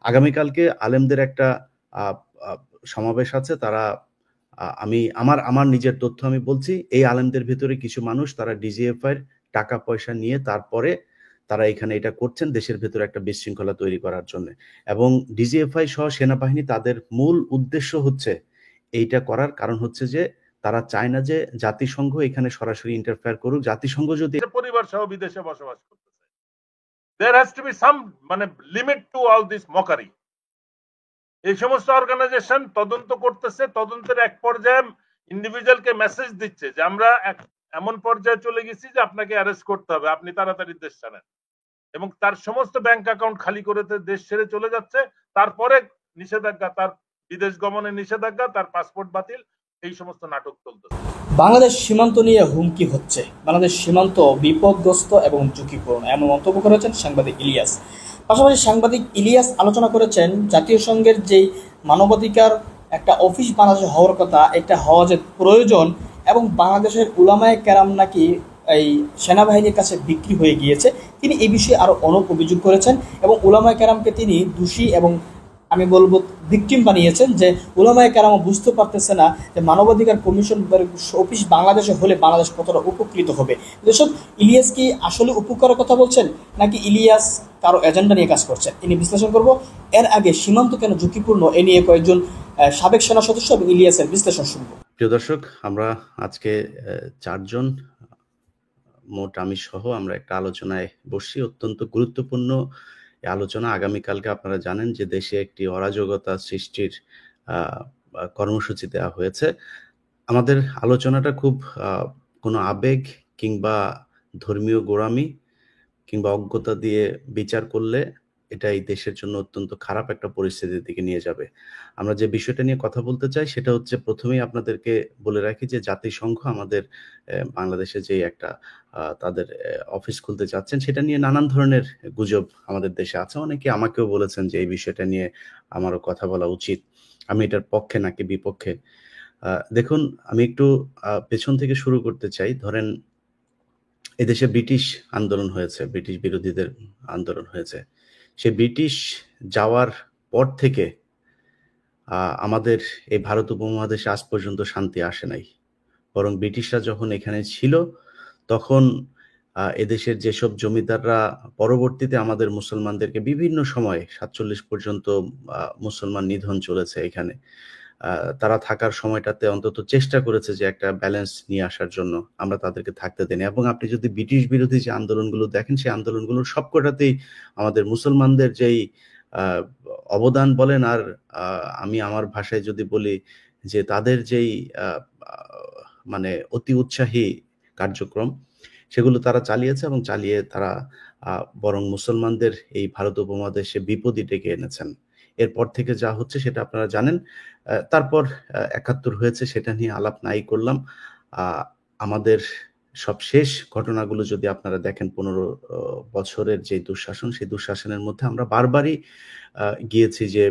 আগামীকালকে আলেমদের একটা সমাবেশ আছে। তারা আমি আমার নিজের তথ্য আমি বলছি, এই আলেমদের ভিতরে কিছু মানুষ তারা ডিজিএফআই এর টাকা পয়সা নিয়ে তারপরে তারা এখানে এটা করছেন দেশের ভেতরে একটা বিশৃঙ্খলা তৈরি করার জন্য। এবং ডিজিএফআই সহ সেনাবাহিনী তাদের মূল উদ্দেশ্য হচ্ছে এইটা করার কারণ হচ্ছে যে তারা চায় না যে জাতিসংঘ এখানে সরাসরি ইন্টারফেয়ার করুক। জাতিসংঘ যদি পরিবার সহ বিদেশে বসবাস করতেছে, there has to be some limit to all this mockery. এই সমস্ত অর্গানাইজেশন তদন্ত করতেছে, তদন্তের এক পর্যায়ে ইন্ডিভিজুয়ালকে মেসেজ দিচ্ছে যে আমরা এমন পর্যায়ে চলে গেছি যে আপনাকে অ্যারেস্ট করতে হবে, আপনি তাড়াতাড়ি দেশ ছাড়েন, এবং তার সমস্ত ব্যাংক অ্যাকাউন্ট খালি করে দেশ ছেড়ে চলে যাচ্ছে। তারপরে নিষেধাজ্ঞা, তার বিদেশ গমনের নিষেধাজ্ঞা, তার পাসপোর্ট বাতিল, এই সমস্ত নাটক চলতেছে। বাংলাদেশ সীমান্ত নিয়ে হুমকি হচ্ছে, বাংলাদেশ সীমান্ত বিপদগ্রস্ত এবং ঝুঁকিপূর্ণ, এমন মন্তব্য করেছেন সাংবাদিক ইলিয়াস। পাশাপাশি সাংবাদিক ইলিয়াস আলোচনা করেছেন জাতীয় সংঘের যেই মানবাধিকার একটা অফিস বাংলাদেশে হওয়ার কথা, এটা হওয়া যে প্রয়োজন, এবং বাংলাদেশের উলামায়ে কেরাম নাকি এই সেনাবাহিনীর কাছে বিক্রি হয়ে গিয়েছে। তিনি এই বিষয়ে আরও অনেক অভিযোগ করেছেন এবং উলামায়ে কেরামকে তিনি দোষী এবং আমি বলবো ভিকটিম বানিয়েছেন, যে উলামায়ে কেরাম বুঝতে পারতেছে না যে মানবাধিকার কমিশন অফিস বাংলাদেশে হলে বাংলাদেশ কতটা উপকৃত হবে। যেসব ইলিয়াস কি আসলে উপকারের কথা বলছেন নাকি ইলিয়াস কারো এজেন্ডা নিয়ে কাজ করছেন, ইনি বিশ্লেষণ করব। এর আগে সীমান্ত কেন ঝুঁকিপূর্ণ, এ নিয়ে কয়েকজন সাবেক সেনা সদস্য এবং ইলিয়াসের বিশ্লেষণ শুনব। প্রিয় দর্শক, আমরা আজকে 4 জন মোট আমি সহ আমরা একটা আলোচনায় বসছি। অত্যন্ত গুরুত্বপূর্ণ আলোচনা। আগামীকালকে আপনারা জানেন যে দেশে একটি অরাজকতা সৃষ্টির কর্মসূচি দেওয়া হয়েছে। আমাদের আলোচনাটা খুব কোনো আবেগ কিংবা ধর্মীয় গোঁড়ামি কিংবা অজ্ঞতা দিয়ে বিচার করলে এটা এই দেশের জন্য অত্যন্ত খারাপ একটা পরিস্থিতির দিকে নিয়ে যাবে। আমরা যে বিষয়টা নিয়ে কথা বলতে চাই সেটা হচ্ছে, প্রথমেই আপনাদেরকে বলে রাখি যে জাতিসংঘ আমাদের বাংলাদেশে যে একটা তাদের অফিস খুলতে চাচ্ছেন, সেটা নিয়ে নানান ধরনের গুজব আমাদের দেশে আছে। অনেকে আমাকেও বলেছেন যে এই বিষয়টা নিয়ে আমারও কথা বলা উচিত, আমি এটার পক্ষে নাকি বিপক্ষে। দেখুন, আমি একটু পেছন থেকে শুরু করতে চাই। ধরেন, এদেশে ব্রিটিশ আন্দোলন হয়েছে, ব্রিটিশ বিরোধীদের আন্দোলন হয়েছে। সে ব্রিটিশ যাওয়ার পর থেকে আমাদের এই ভারত উপমহাদেশে আজ পর্যন্ত শান্তি আসে নাই। বরং ব্রিটিশরা যখন এখানে ছিল তখন এদেশের যেসব জমিদাররা পরবর্তীতে আমাদের মুসলমানদেরকে বিভিন্ন সময় 47 পর্যন্ত মুসলমান নিধন চলেছে এখানে, তারা থাকার সময়টাতে অন্তত চেষ্টা করেছে যে একটা ব্যালেন্স নিয়ে আসার জন্য, আমরা তাদেরকে থাকতে দেন। এবং আপনি যদি ব্রিটিশ বিরোধী যে আন্দোলনগুলো দেখেন, সেই আন্দোলনগুলোর সবকটাতেই আমাদের মুসলমানদের যেই অবদান বলেন, আর আমি আমার ভাষায় যদি বলি যে তাদের যেই মানে অতি উৎসাহী কার্যক্রম, সেগুলো তারা চালিয়েছে এবং চালিয়ে তারা বরং মুসলমানদের এই ভারত উপমহাদেশে বিপদই ডেকে এনেছেন। এরপর থেকে যা হচ্ছে সেটা আপনারা জানেন। তারপর ৭১ হয়েছে, সেটা নিয়ে আলাপ নাই করলাম। আমাদের সব শেষ ঘটনাগুলো যদি আপনারা দেখেন, ১৫ বছরের যে দুঃশাসন, সেই দুঃশাসনের মধ্যে আমরা বারবারই গিয়েছি যে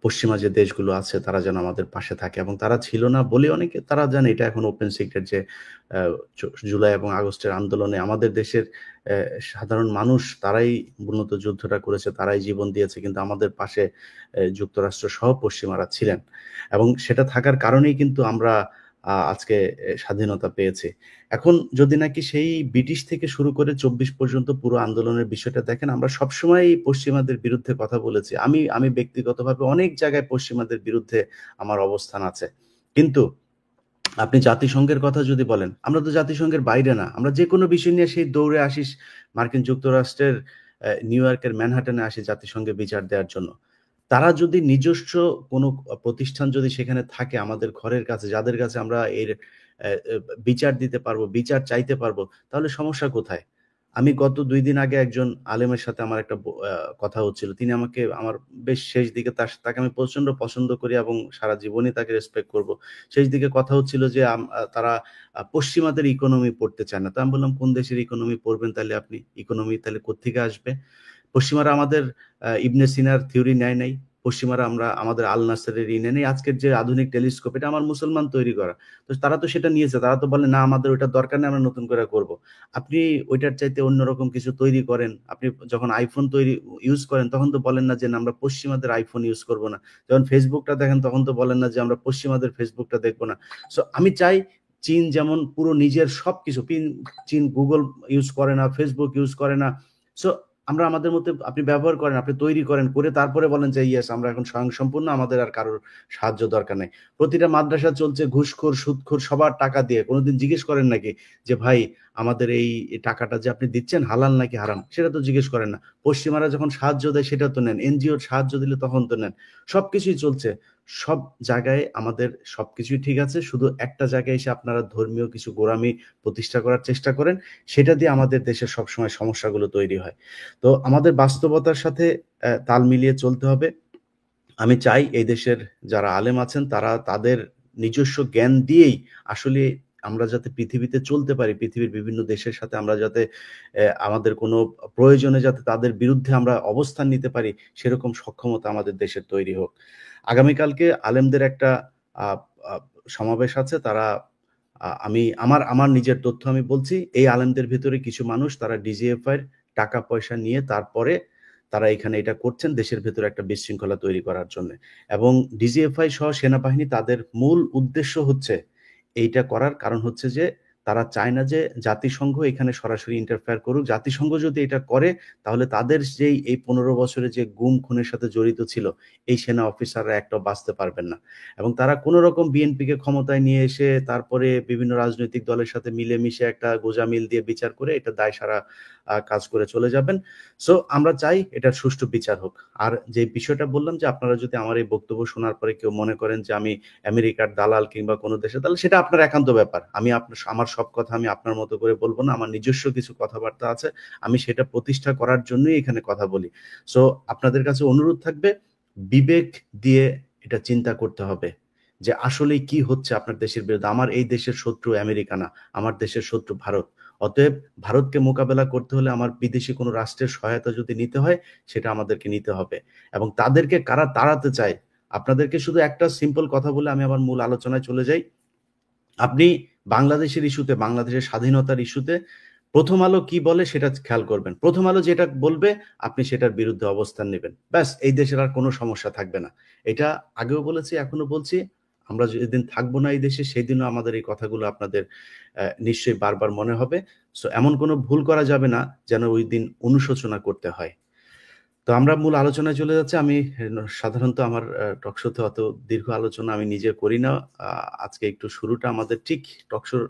পশ্চিমা যে দেশগুলো আছে তারা যেন আমাদের পাশে থাকে, এবং তারা ছিল না বলে অনেকে তারা জানে, এটা এখন ওপেন সিক্রেট, যে জুলাই এবং আগস্টের আন্দোলনে আমাদের দেশের সাধারণ মানুষ তারাই মূলত যুদ্ধটা করেছে, তারাই জীবন দিয়েছে, কিন্তু আমাদের পাশে যুক্তরাষ্ট্র সহ পশ্চিমারা ছিলেন। এবং সেটা থাকার কারণেই কিন্তু আমরা আজকে স্বাধীনতা পেয়েছি। এখন যদি নাকি সেই ব্রিটিশ থেকে শুরু করে ২৪ পর্যন্ত পুরো আন্দোলনের বিষয়টা দেখেন, আমরা সবসময় পশ্চিমাদের বিরুদ্ধে কথা বলেছি। আমি ব্যক্তিগতভাবে অনেক জায়গায় পশ্চিমাদের বিরুদ্ধে আমার অবস্থান আছে। কিন্তু আপনি জাতিসংঘের কথা যদি বলেন, আমরা তো জাতিসংঘের বাইরে না। আমরা যে কোনো বিষয় নিয়ে সেই দৌড়ে আসিস মার্কিন যুক্তরাষ্ট্রের নিউ ইয়র্কের ম্যানহাটনে আসি জাতিসংঘে বিচার দেওয়ার জন্য। তারা যদি নিজস্ব কোনো প্রতিষ্ঠান যদি সেখানে থাকে আমাদের ঘরের কাছে, যাদের কাছে আমরা এর বিচার দিতে পারবো, বিচার চাইতে পারবো, তাহলে সমস্যা কোথায়? আমি গত ২ দিন আগে একজন আলেমের সাথে আমার একটা কথা হচ্ছিল। তিনি আমাকে আমার বেশ শেষ দিকে তাকে আমি প্রচন্ড পছন্দ করি এবং সারা জীবনই তাকে রেসপেক্ট করব। শেষ দিকে কথা হচ্ছিল যে তারা পশ্চিমাদের ইকোনমি পড়তে চায় না। তো আমি বললাম, কোন দেশের ইকোনমি পড়বেন তাহলে আপনি? ইকোনমি তাহলে কোত্থেকে আসবে? পশ্চিমারা আমাদের ইবনে সিনার থিওরি নেয় নাই, পশ্চিমারা আমরা আমাদের আল নাসেরের ঋণে নেই। আজকের যে আধুনিক টেলিস্কোপ এটা আমার মুসলমান তৈরি করা। তো তারা তো সেটা নিয়েছে। তারা তো বলে না আমাদের ওইটার দরকার নেই, আমরা নতুন করে করব। আপনি ওইটার চাইতে অন্যরকম কিছু তৈরি করেন। আপনি যখন আইফোন ইউজ করেন তখন তো বলেন না যে না আমরা পশ্চিমাদের আইফোন ইউজ করব না। যখন ফেসবুকটা দেখেন তখন তো বলেন না যে আমরা পশ্চিমাদের ফেসবুকটা দেখব না। সো আমি চাই চীন যেমন পুরো নিজের সবকিছু, চীন গুগল ইউজ করে না, ফেসবুক ইউজ করে না। সো আমরা আমাদের মধ্যে আপনি ব্যবহার করেন, আপনি তৈরি করেন, করে তারপরে বলেন যে ইয়েস আমরা এখন স্বয়ংসম্পূর্ণ, আমাদের আর কারোর সাহায্য দরকার নেই। প্রতিটা মাদ্রাসা চলছে ঘুষখোর সুদখোর সবার টাকা দিয়ে। কোনোদিন জিজ্ঞেস করেন নাকি যে ভাই আমাদের এই টাকাটা যে আপনি দিচ্ছেন হালাল নাকি হারাম? সেটা তো জিজ্ঞেস করেন না। পশ্চিমারা যখন সাহায্য দেয় সেটা তো নেন, এনজিওর সাহায্য দিলে তখন তো নেন। সবকিছুই চলছে। সব জায়গায় আমাদের সবকিছুই ঠিক আছে, শুধু একটা জায়গায় এসে আপনারা ধর্মীয় কিছু গোঁড়ামি প্রতিষ্ঠা করার চেষ্টা করেন, সেটা দিয়ে আমাদের দেশের সবসময় সমস্যাগুলো তৈরি হয়। তো আমাদের বাস্তবতার সাথে তাল মিলিয়ে চলতে হবে। আমি চাই এই দেশের যারা আলেম আছেন তারা তাদের নিজস্ব জ্ঞান দিয়েই আসলে আমরা যাতে পৃথিবীতে চলতে পারি, পৃথিবীর বিভিন্ন দেশের সাথে আমরা যাতে আমাদের কোনো প্রয়োজনে যাতে তাদের বিরুদ্ধে আমরা অবস্থান নিতে পারি, সেরকম সক্ষমতা আমাদের দেশের তৈরি হোক। আগামীকালকে আলেমদের একটা আহ, আহ, সমাবেশ আছে। তারা আমি আমার আমার নিজের তথ্য আমি বলছি, এই আলেমদের ভিতরে কিছু মানুষ তারা ডিজিএফআই এর টাকা পয়সা নিয়ে তারপরে তারা এখানে এটা করছেন দেশের ভেতরে একটা বিশৃঙ্খলা তৈরি করার জন্য। এবং ডিজিএফআই সহ সেনাবাহিনী তাদের মূল উদ্দেশ্য হচ্ছে এইটা করার কারণ হচ্ছে যে তারা চায় না যে জাতিসংঘ এখানে সরাসরি ইন্টারফেয়ার করুক। জাতিসংঘ যদি এটা করে তাহলে তাদের যেই এই 15 বছরে যে গুম খুনের সাথে জড়িত ছিল এই সেনা অফিসাররা একটাও বাঁচতে পারবেন না। এবং তারা কোনো রকম বিএনপিকে ক্ষমতায় নিয়ে এসে তারপরে বিভিন্ন রাজনৈতিক দলের সাথে মিলেমিশে একটা গোঁজামিল দিয়ে বিচার করে এটা দায় সারা কাজ করে চলে যাবেন। সো আমরা চাই এটার সুষ্ঠু বিচার হোক। আর যে বিষয়টা বললাম যে আপনারা যদি আমার এই বক্তব্য শোনার পরে কেউ মনে করেন যে আমি আমেরিকার দালাল কিংবা কোনো দেশের দালাল, সেটা আপনার একান্ত ব্যাপার। আমি আমার সব কথা আমি আপনার মতো করে বলবো না। আমার নিজস্ব কিছু কথাবার্তা আছে, আমি সেটা প্রতিষ্ঠা করার জন্যই এখানে কথা বলি। সো আপনাদের কাছে অনুরোধ থাকবে বিবেক দিয়ে এটা চিন্তা করতে হবে যে আসলে কি হচ্ছে আপনার দেশের বিরুদ্ধে। আমার এই দেশের শত্রু আমেরিকা না, আমার দেশের শত্রু ভারত। অতএব ভারতকে মোকাবেলা করতে হলে আমার বিদেশি কোনো রাষ্ট্রের সহায়তা যদি নিতে হয় সেটা আমাদেরকে নিতে হবে। এবং তাদেরকে কারা তাড়াতে চায়, আপনাদেরকে শুধু একটা সিম্পল কথা বলে আমি আমার মূল আলোচনায় চলে যাই। আপনি বাংলাদেশের ইস্যুতে, বাংলাদেশের স্বাধীনতার ইস্যুতে প্রথম আলো কি বলে সেটা খেয়াল করবেন। প্রথম আলো যেটা বলবে আপনি সেটার বিরুদ্ধে অবস্থান নেবেন, ব্যাস এই দেশের আর কোনো সমস্যা থাকবে না। এটা আগেও বলেছি, এখনো বলছি, আমরা যেদিন থাকবো না এই দেশে সেই দিনও আমাদের এই কথাগুলো আপনাদের নিশ্চয়ই বারবার মনে হবে। সো এমন কোনো ভুল করা যাবে না যেন ওই দিন অনুশোচনা করতে হয়। তো আমরা মূল আলোচনায় চলে যাচ্ছি। আমি সাধারণত আমার টকশোতে অত দীর্ঘ আলোচনা আমি নিজে করি না। আজকে একটু শুরুটা আমাদের ঠিক টকশোর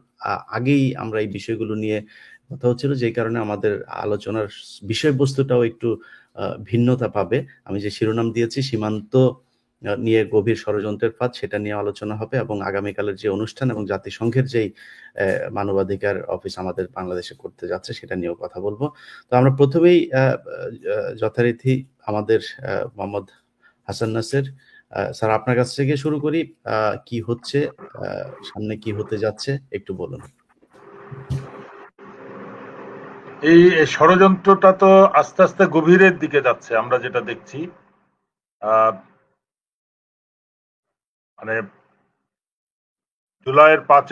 আগেই আমরা এই বিষয়গুলো নিয়ে কথা হচ্ছিল, যেই কারণে আমাদের আলোচনার বিষয়বস্তুটাও একটু ভিন্নতা পাবে। আমি যে শিরোনাম দিয়েছি সীমান্ত নিয়ে গভীর ষড়যন্ত্রের ফাঁদ, সেটা নিয়ে আলোচনা হবে। এবং আগামীকালের যে অনুষ্ঠান এবং জাতিসংঘের যেই মানবাধিকার অফিস আমাদের বাংলাদেশে করতে যাচ্ছে সেটা নিয়েও কথা বলবো। তো আমরা প্রথমেই যথারীতি আমাদের মোহাম্মদ হাসান নাসের স্যার আপনার কাছ থেকে শুরু করি। কি হচ্ছে, সামনে কি হতে যাচ্ছে একটু বলুন। এই ষড়যন্ত্রটা তো আস্তে আস্তে গভীরের দিকে যাচ্ছে, আমরা যেটা দেখছি। মানে জুলাইয়ের 5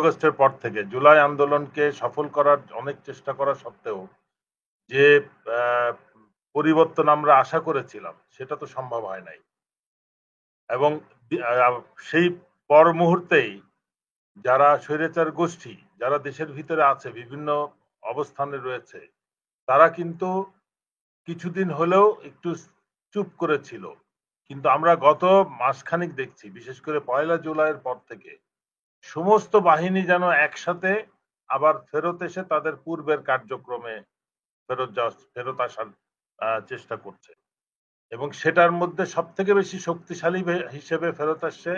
আগস্টের পর থেকে জুলাই আন্দোলনকে সফল করার অনেক চেষ্টা করা সত্ত্বেও যে পরিবর্তন আমরা আশা করেছিলাম সেটা তো সম্ভব হয় নাই। এবং সেই পর মুহূর্তেই যারা স্বৈরাচার গোষ্ঠী, যারা দেশের ভিতরে আছে, বিভিন্ন অবস্থানে রয়েছে, তারা কিন্তু কিছুদিন হলেও একটু চুপ করেছিল। কিন্তু আমরা গত মাসখানেক দেখছি, বিশেষ করে 1 জুলাইয়ের পর থেকে সমস্ত বাহিনী যেন একসাথে আবার ফেরত এসে তাদের পূর্বের কার্যক্রমে ফেরত আসার চেষ্টা করছে। এবং সেটার মধ্যে সব থেকে বেশি শক্তিশালী হিসেবে ফেরত আসছে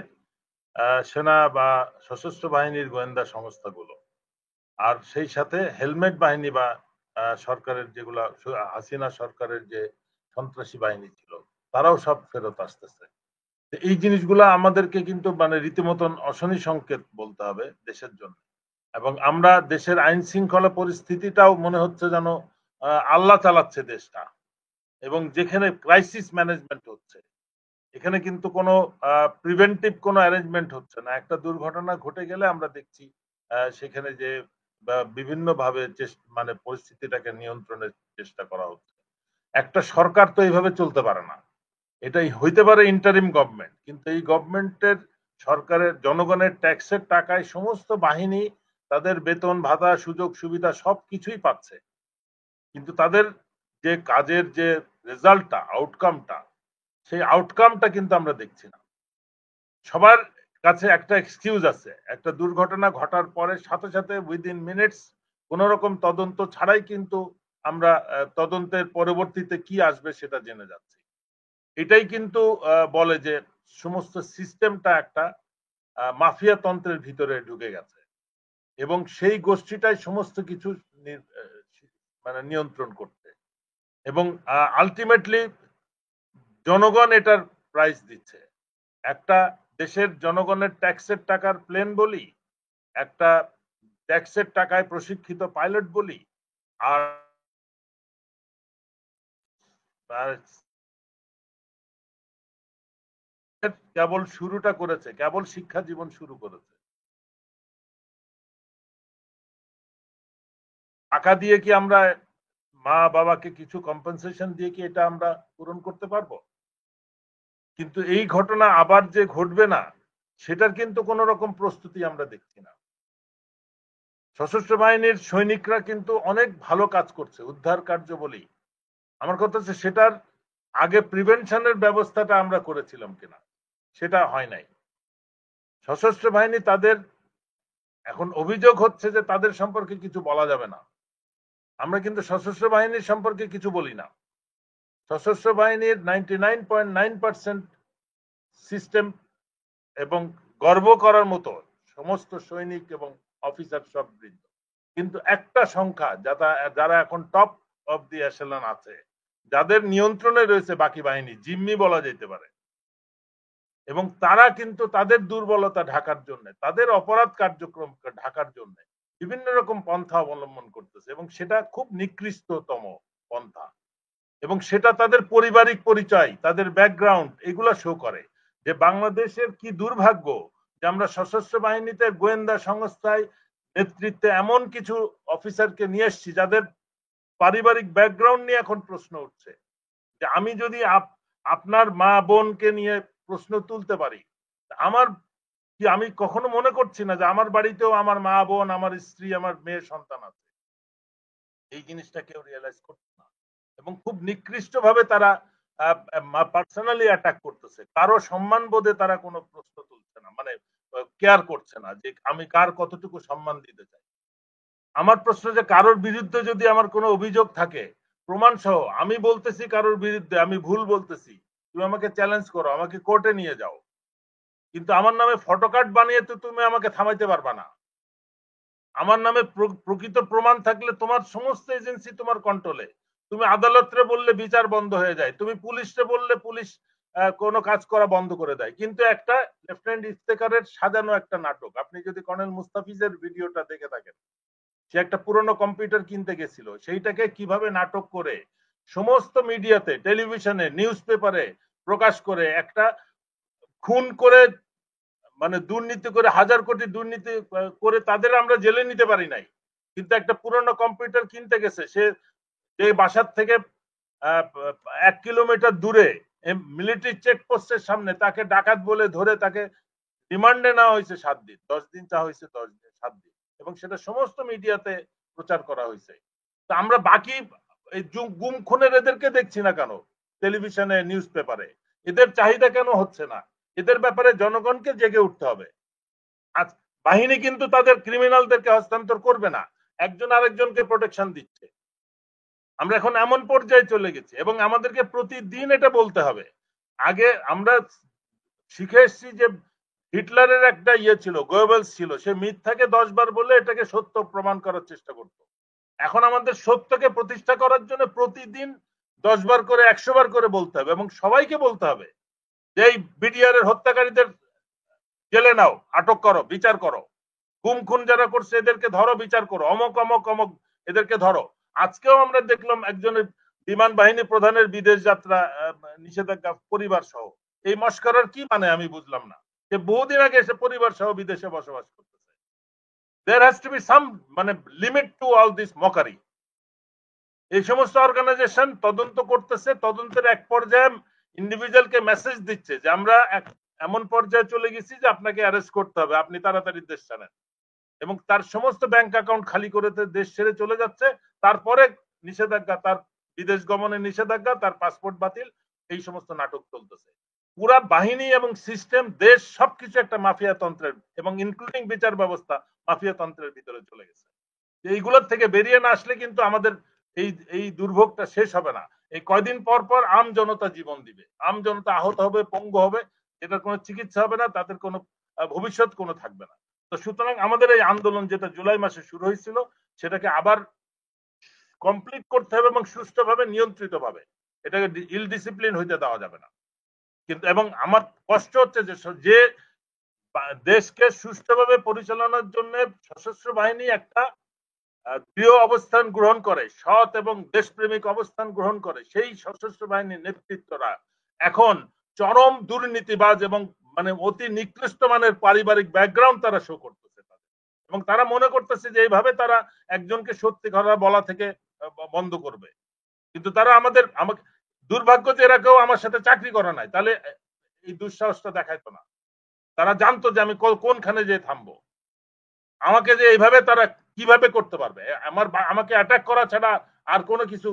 সেনা বা সশস্ত্র বাহিনীর গোয়েন্দা সংস্থাগুলো। আর সেই সাথে হেলমেট বাহিনী বা সরকারের যেগুলা হাসিনা সরকারের যে সন্ত্রাসী বাহিনী ছিল তারাও সব ফেরত আসতেছে। এই জিনিসগুলা আমাদেরকে কিন্তু মানে রীতিমতন অশনি সংকেত বলতে হবে দেশের জন্য। এবং আমরা দেশের আইন শৃঙ্খলা পরিস্থিতিটাও মনে হচ্ছে যেন আল্লাহ চালাচ্ছে দেশটা। এবং যেখানে ক্রাইসিস ম্যানেজমেন্ট হচ্ছে, এখানে কিন্তু কোনো প্রিভেন্টিভ কোনো অ্যারেঞ্জমেন্ট হচ্ছে না। একটা দুর্ঘটনা ঘটে গেলে আমরা দেখছি সেখানে যে বিভিন্ন ভাবে মানে পরিস্থিতিটাকে নিয়ন্ত্রণের চেষ্টা করা হচ্ছে। একটা সরকার তো এইভাবে চলতে পারে না। এটাই হইতে পারে ইন্টারিম গভর্নমেন্ট, কিন্তু এই গভর্নমেন্টের সরকারের জনগণের ট্যাক্সের টাকায় সমস্ত বাহিনী তাদের বেতন ভাতা সুযোগ সুবিধা সবকিছুই পাচ্ছে, কিন্তু তাদের যে কাজের যে রেজাল্টটা আউটকামটা, সেই আউটকামটা কিন্তু আমরা দেখছি না। সবার কাছে একটা এক্সকিউজ আছে, একটা দুর্ঘটনা ঘটার পরে সাথে সাথে উইদিন মিনিটস কোন রকম তদন্ত ছাড়াই কিন্তু আমরা তদন্তের পরবর্তীতে কি আসবে সেটা জেনে যাচ্ছি। এটাই কিন্তু বলে যে সমস্ত সিস্টেমটা একটা মাফিয়া তন্ত্রের ভিতরে ঢুকে গেছে এবং সেই গোষ্ঠীটাই সমস্ত কিছু মানে নিয়ন্ত্রণ করতে, এবং আলটিমেটলি জনগণ এটার প্রাইস দিচ্ছে। একটা দেশের জনগণের ট্যাক্সের টাকার প্লেন বলি, একটা ট্যাক্সের টাকায় প্রশিক্ষিত পাইলট বলি, আর কেবল শুরুটা করেছে, কেবল শিক্ষা জীবন শুরু করেছে। টাকা দিয়ে কি আমরা মা বাবাকে কিছু কম্পেনসেশন দিয়ে কি এটা আমরা পূরণ করতে পারবো? কিন্তু এই ঘটনা আবার যে ঘটবে না সেটার কিন্তু কোন রকম প্রস্তুতি আমরা দেখছি না। সশস্ত্র বাহিনীর সৈনিকরা কিন্তু অনেক ভালো কাজ করছে উদ্ধার কার্য বলি। আমার কথা হচ্ছে সেটার আগে প্রিভেনশনের ব্যবস্থাটা আমরা করেছিলাম কিনা, সেটা হয় নাই। সশস্ত্র বাহিনী তাদের এখন অভিযোগ হচ্ছে যে তাদের সম্পর্কে কিছু বলা যাবে না। আমরা কিন্তু সশস্ত্র বাহিনীর সম্পর্কে কিছু বলি না। সশস্ত্র বাহিনীর 99.9% সিস্টেম এবং গর্ব করার মতো সমস্ত সৈনিক এবং অফিসার সব বৃন্দ, কিন্তু একটা সংখ্যা যারা এখন টপ অফ দি এশেলন আছে, যাদের নিয়ন্ত্রণে রয়েছে বাকি বাহিনী, জিম্মি বলা যেতে পারে, এবং তারা কিন্তু তাদের দুর্বলতা ঢাকার জন্য, তাদের অপরাধ কার্যক্রম ঢাকার জন্য বিভিন্ন রকম পন্থা অবলম্বন করতেছে, এবং সেটা খুব নিকৃষ্টতম পন্থা, এবং সেটা তাদের পারিবারিক পরিচয়, তাদের ব্যাকগ্রাউন্ড এগুলা শো করে যে বাংলাদেশের কি দুর্ভাগ্য যে আমরা সশস্ত্র বাহিনীতে গোয়েন্দা সংস্থায় নেতৃত্বে এমন কিছু অফিসারকে নিয়ে এসেছি যাদের পারিবারিক ব্যাকগ্রাউন্ড নিয়ে এখন প্রশ্ন উঠছে। যে আমি যদি আপনার মা বোনকে নিয়ে প্রশ্ন তুলতে পারি, আমার কি, আমি কখনো মনে করছি না যে আমার বাড়িতেও আমার মা বোন, আমার স্ত্রী, আমার মেয়ে সন্তান আছে। এই জিনিসটা কেউ রিয়েলাইজ করছে না, এবং খুব নিকৃষ্ট ভাবে তারা পার্সোনালি অ্যাটাক করতেছে। কারো সম্মান বোধে তারা কোনো প্রশ্ন তুলছে না, মানে কেয়ার করছে না যে আমি কার কতটুকু সম্মান দিতে চাই। আমার প্রশ্ন যে কারোর বিরুদ্ধে যদি আমার কোনো অভিযোগ থাকে প্রমাণ সহ, আমি বলতেছি কারোর বিরুদ্ধে আমি ভুল বলতেছি, তুমি আমাকে চ্যালেঞ্জ করো, আমাকে কোর্টে নিয়ে যাও, কিন্তু আমার নামে ফটোকার্ড বানিয়ে তো তুমি আমাকে থামাইতে পারবা না। আমার নামে প্রকৃত প্রমাণ থাকলে তোমার সমস্ত এজেন্সি তোমার কন্ট্রোলে, তুমি আদালতে বললে বিচার বন্ধ হয়ে যায়, তুমি পুলিশে বললে পুলিশ কোনো কাজ করা বন্ধ করে দেয়। কিন্তু একটা লেফটেন্যান্ট ইফতেখারের সাজানো একটা নাটক, আপনি যদি কর্নেল মুস্তাফিজের ভিডিওটা দেখে থাকেন, সে একটা পুরনো কম্পিউটার কিনতে গেছিল, সেইটাকে কিভাবে নাটক করে সমস্ত মিডিয়াতে, টেলিভিশনে, নিউজ পেপারে প্রকাশ করে একটা খুন করে, মানে দুর্নীতি করে, হাজার কোটি দুর্নীতি করে তাদের আমরা জেলে নিতে পারি নাই, কিন্তু একটা পুরনো কম্পিউটার কিনতে গেছে সে, যে বাসার থেকে 1 কিলোমিটার দূরে মিলিটারি চেকপোস্টের সামনে তাকে ডাকাত বলে ধরে তাকে রিমান্ডে নেওয়া হয়েছে 7 দিন, 10 দিন চা হয়েছে, 10 দিন 7 দিন, এবং সেটা সমস্ত মিডিয়াতে প্রচার করা হয়েছে। তা আমরা বাকি এই গুম খুনের এদেরকে দেখছি না কেন টেলিভিশনে, নিউজ পেপারে? এদের চাহিদা কেন হচ্ছে না? এদের ব্যাপারে জনগণকে জেগে উঠতে হবে। আজ বাহিনী কিন্তু তাদের ক্রিমিনালদেরকে হস্তান্তর করবে না, একজন আরেকজনকে প্রোটেকশন দিচ্ছে। আমরা এখন এমন পর্যায়ে চলে গেছি, এবং আমাদেরকে প্রতিদিন এটা বলতে হবে। আগে আমরা শিখে এসেছি যে হিটলারের একটা ছিল, গোয়েবেলস ছিল, সে মিথ্যাকে 10 বার বলে এটাকে সত্য প্রমাণ করার চেষ্টা করত। এখন আমাদের সত্যকে প্রতিষ্ঠা করার জন্য প্রতিদিন 10 বার করে, 100 বার করে বলতে হবে, এবং সবাইকে বলতে হবে যে এই বিডিআর এর হত্যাকারীদের জেলে নাও, আটক করো, বিচার করো, গুম খুন যারা করছে এদেরকে ধরো, বিচার করো, অমক অমক অমক এদেরকে ধরো। আজকেও আমরা দেখলাম একজনের বিমান বাহিনী প্রধানের বিদেশ যাত্রা নিষেধাজ্ঞা পরিবার সহ। এই মস্করার কি মানে আমি বুঝলাম না। যে বহুদিন আগে এসে পরিবার সহ বিদেশে বসবাস করতেছে। There has to be some মানে limit to all this mockery. এই সমস্ত অর্গানাইজেশন তদন্ত করতেছে, তদন্তের এক পর্যায়ে ইন্ডিভিজুয়ালকে মেসেজ দিচ্ছে যে আমরা এমন পর্যায়ে চলে গেছি যে আপনাকে অ্যারেস্ট করতে হবে, আপনি তাড়াতাড়ি দেশ ছাড়েন, এবং তার সমস্ত ব্যাংক অ্যাকাউন্ট খালি করে দেশ ছেড়ে চলে যাচ্ছে। তারপরে নিষেধাজ্ঞা, তার বিদেশ গমনের নিষেধাজ্ঞা, তার পাসপোর্ট বাতিল, এই সমস্ত নাটক চলতেছে। পুরা বাহিনী এবং সিস্টেম, দেশ সবকিছু একটা মাফিয়া তন্ত্রের এবং ইনক্লুডিং বিচার ব্যবস্থা মাফিয়া তন্ত্রের ভিতরে চলে গেছে। এইগুলোর থেকে বেরিয়ে না আসলে কিন্তু আমাদের এই দুর্ভোগটা শেষ হবে না। এই কয়দিন পর পর আম জনতা জীবন দিবে, আম জনতা আহত হবে, পঙ্গু হবে, এটার কোনো চিকিৎসা হবে না, তাদের কোনো ভবিষ্যৎ কোনো থাকবে না। তো সুতরাং আমাদের এই আন্দোলন যেটা জুলাই মাসে শুরু হয়েছিল সেটাকে আবার কমপ্লিট করতে হবে এবং সুষ্ঠুভাবে নিয়ন্ত্রিত ভাবে, এটাকে ইল ডিসিপ্লিন হইতে দেওয়া যাবে না। কিন্তু এবং আমার কষ্ট হচ্ছে যে দেশকে সুষ্ঠুভাবে পরিচালনার জন্য সশস্ত্র বাহিনী একটা দৃঢ় অবস্থান গ্রহণ করে, সৎ এবং দেশপ্রেমিক অবস্থান গ্রহণ করে, সেই সশস্ত্র বাহিনীর নেতৃত্বরা এখন চরম দুর্নীতিবাজ এবং মানে অতি নিকৃষ্ট মানের পারিবারিক ব্যাকগ্রাউন্ড তারা শো করতেছে তাদের, এবং তারা মনে করতেছে যে এইভাবে তারা একজনকে সত্যি কথা বলা থেকে বন্ধ করবে। কিন্তু তারা আমাকে দুর্ভাগ্য যে এরা কেউ আমার সাথে চাকরি করা নাই, তাহলে এই দুঃসাহসটা দেখাইতো না। তারা জানতো যে আমি কোনখানে যে থামবো, আমাকে যে এইভাবে তারা কিভাবে করতে পারবে, আমাকে অ্যাটাক করা ছাড়া আর কোনো কিছু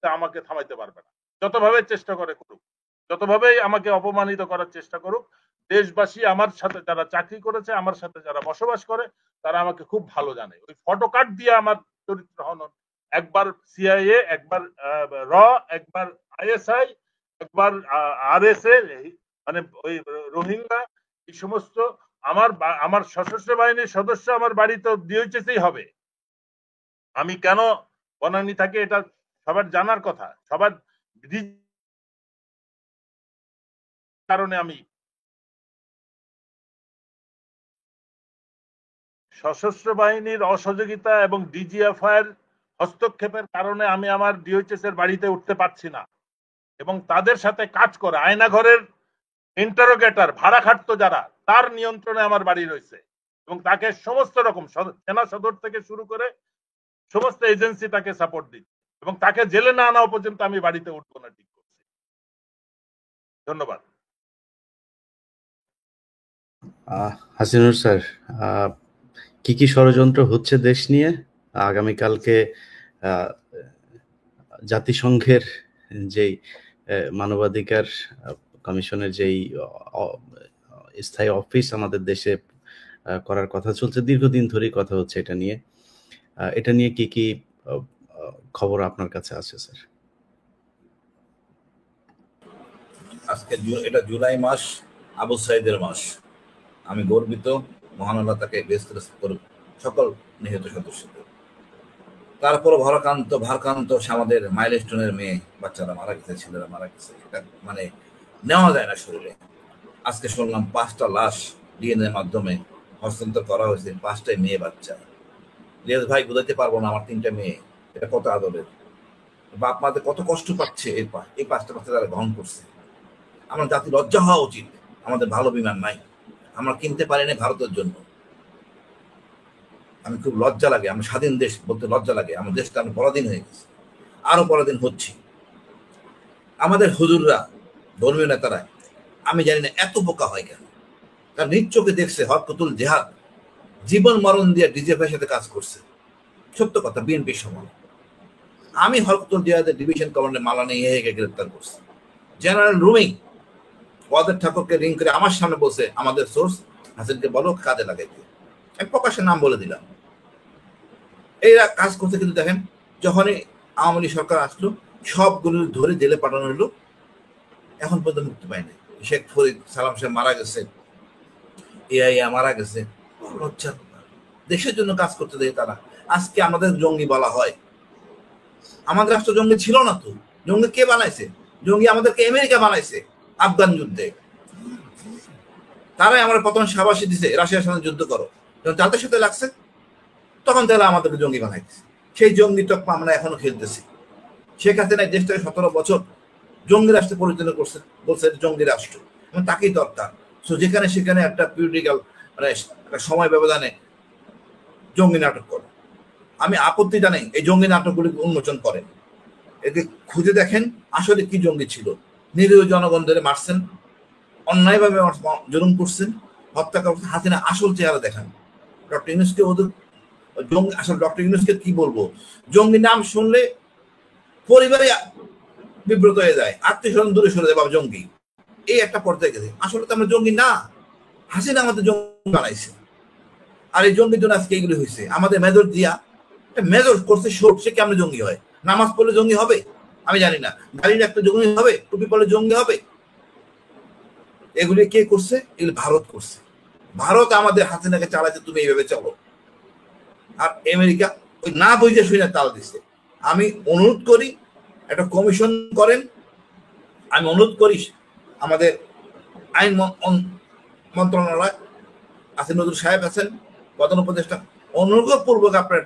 আমাকে থামাইতে পারবে না। যতভাবে চেষ্টা করে করুক, যতভাবে আমাকে অপমানিত করার চেষ্টা করুক, দেশবাসী আমার সাথে যারা চাকরি করেছে, আমার সাথে যারা বসবাস করে, তারা আমাকে খুব ভালো জানে। ওই ফটো কার্ড দিয়ে আমার চরিত্র হনন, একবার সিআইএ, একবার র, একবার আইএসআই, একবার আরএসএ, মানে ওই রোহিঙ্গা, এই সমস্ত আমার সশস্ত্র বাহিনীর সদস্য আমার বাড়িতে ডিওএইচএসই হবে। আমি কেন বনানী থাকি এটা সবার জানার কথা, সবার কারণে আমি সশস্ত্র বাহিনীর অসহযোগিতা এবং ডিজিএফআই এর হস্তক্ষেপের কারণে আমি আমার ডিওএইচএস এর বাড়িতে উঠতে পারছি না, এবং তাদের সাথে কাজ করে আয়নাঘরের ইন্টারোগেটর ভাড়া খাটতো যারা, তার নিয়ন্ত্রণে আমার বাড়ি রয়েছে, এবং তাকে সমস্ত রকম সেনা সদর থেকে শুরু করে সমস্ত এজেন্সি তাকে সাপোর্ট দিচ্ছে, এবং তাকে জেলে না আনা পর্যন্ত আমি বাড়িতে উঠবো না ঠিক করছি। ধন্যবাদ। হাসিনুর স্যার, কি কি ষড়যন্ত্র হচ্ছে দেশ নিয়ে? আগামীকালকে জাতিসংঘের যেই মানবাধিকার কমিশনের যেই স্থায়ী অফিস আমাদের দেশে করার কথা চলছে, দীর্ঘদিন ধরেই কথা হচ্ছে এটা নিয়ে কি কি খবর আপনার কাছে আছে স্যার? আজকে এটা জুলাই মাস, আবু সাইদের মাস। আমি গর্বিত, মহান আল্লাহ তাকে বেহেশতে নসিব করুক সকল নিহত সদস্যদের। তারপর ভারাক্রান্ত আমাদের মাইলস্টোনের মেয়ে বাচ্চারা মারা গেছে, ছেলেরা মারা গেছে, এটা মানে নেওয়া যায় না শরীরে। আজকে শুনলাম 5টা লাশ ডিএনএ মাধ্যমে হস্তান্তর করা হয়েছে, 5টাই মেয়ে বাচ্চা। রিয়াজ ভাই বুঝাইতে পারবো না আমার 3টা মেয়ে, এটা কত আদরের। বাপ মাদের কত কষ্ট পাচ্ছে এই 5টা বাচ্চা তারা গ্রহণ করছে। আমার জাতি লজ্জা হওয়া উচিত, আমাদের ভালো বিমান নাই, আমরা কিনতে পারি না ভারতের জন্য। আমি খুব লজ্জা লাগে, আমরা স্বাধীন দেশ বলতে লজ্জা লাগে। আমার দেশটা আমি পরাধীন হয়ে গেছি, আরো পরাধীন হচ্ছি। আমাদের হুজুররা, ধর্মীয় নেতারা, আমি জানি না এত বোকা হয় কেন। তার নিজ চোখে দেখছে হরকতুল জেহাদ, জীবন মরণ দিয়ে ডিজিএফআই সাথে কাজ করছে। সত্য কথা, বিএনপির সময় আমি হরকতুল জেহাদের ডিভিশন কমান্ডার মালানা ইয়াহিয়াকে গ্রেপ্তার করছি। জেনারেল রুমি ওয়াদের ঠাকুরকে রিং করে আমার সামনে বসে আমাদের সোর্স হাসিনকে বলো কাজে লাগাইতে, আমি প্রকাশ্যে নাম বলে দিলাম। এরা কাজ করতে, কিন্তু দেখেন যখনই আওয়ামী লীগ সরকার আসলো সবগুলো ধরে জেলে পাঠানো হলো, এখন পর্যন্ত মুক্তি পায়নি। শেখ ফরিদ সালাম সাহেব মারা গেছে, এআইএ মারা গেছে। লজ্জা, দেশের জন্য কাজ করতে দেয় তারা। আজকে আমাদের জঙ্গি বলা হয়, আমাদের রাষ্ট্র জঙ্গি ছিল না তো। জঙ্গি কে বানাইছে? জঙ্গি আমাদেরকে আমেরিকা বানাইছে আফগান যুদ্ধে। তারাই আমরা প্রথম সাবাসী দিছে রাশিয়ার সাথে যুদ্ধ করো, যখন তাদের সাথে লাগছে তখন তারা আমাদেরকে জঙ্গি বানাইছে। সেই জঙ্গি তকমা আমরা এখনো খেলতেছি। শেখ হাসিনা এই দেশটাকে 17 বছর জঙ্গি রাষ্ট্রে পরিচালনা করছে, বলছে জঙ্গি রাষ্ট্র, এবং তাকেই দরকার। সো যেখানে সেখানে একটা পিরিয়ডিক্যাল মানে একটা সময় ব্যবধানে জঙ্গি নাটক করে। আমি আপত্তি জানাই এই জঙ্গি নাটকগুলি উন্মোচন করেন, একে খুঁজে দেখেন আসলে কি জঙ্গি ছিল। নিরীহ জনগণদের মারছেন, অন্যায়ভাবে জুলুম করছেন, হত্যা করছেন। হাসিনা আসল চেহারা দেখান। ডক্টর ইউনূসকে ওদের জঙ্গি, আসলে ডক্টর ইউনূসকে কি বলবো, জঙ্গি নাম শুনলে পরিবারে বিব্রত হয়ে যায়, আত্মীয় স্বজন দূরে সরে যায়, বাবা জঙ্গি, এই একটা পর্যায়ে গেছে। আসলে তো আমরা জঙ্গি না, হাসিনা আমাদের জঙ্গি বানাইছে। আর এই জঙ্গির জন্য আজকে এইগুলি হয়েছে। আমাদের মেজর জিয়া মেজর করছে শোট, সে কেমন জঙ্গি হয়? নামাজ পড়লে জঙ্গি হবে? আমি জানি না। গাড়ি রাখলে জঙ্গি হবে? টুপি পড়লে জঙ্গি হবে? এগুলি কে করছে? এগুলি ভারত করছে। ভারত আমাদের হাসিনাকে চালাচ্ছে, তুমি এইভাবে চলো। আর আমেরিকা ওই না বুঝে শুনে তাল দিচ্ছে। আমি অনুরোধ করি একটা কমিশন করেন। আমি অনুরোধ করি আমাদের আইন মন্ত্রণালয় আছে, নজরুল সাহেব আছেন, প্রধান উপদেষ্টা, অনুগ্রহপূর্বক আপনার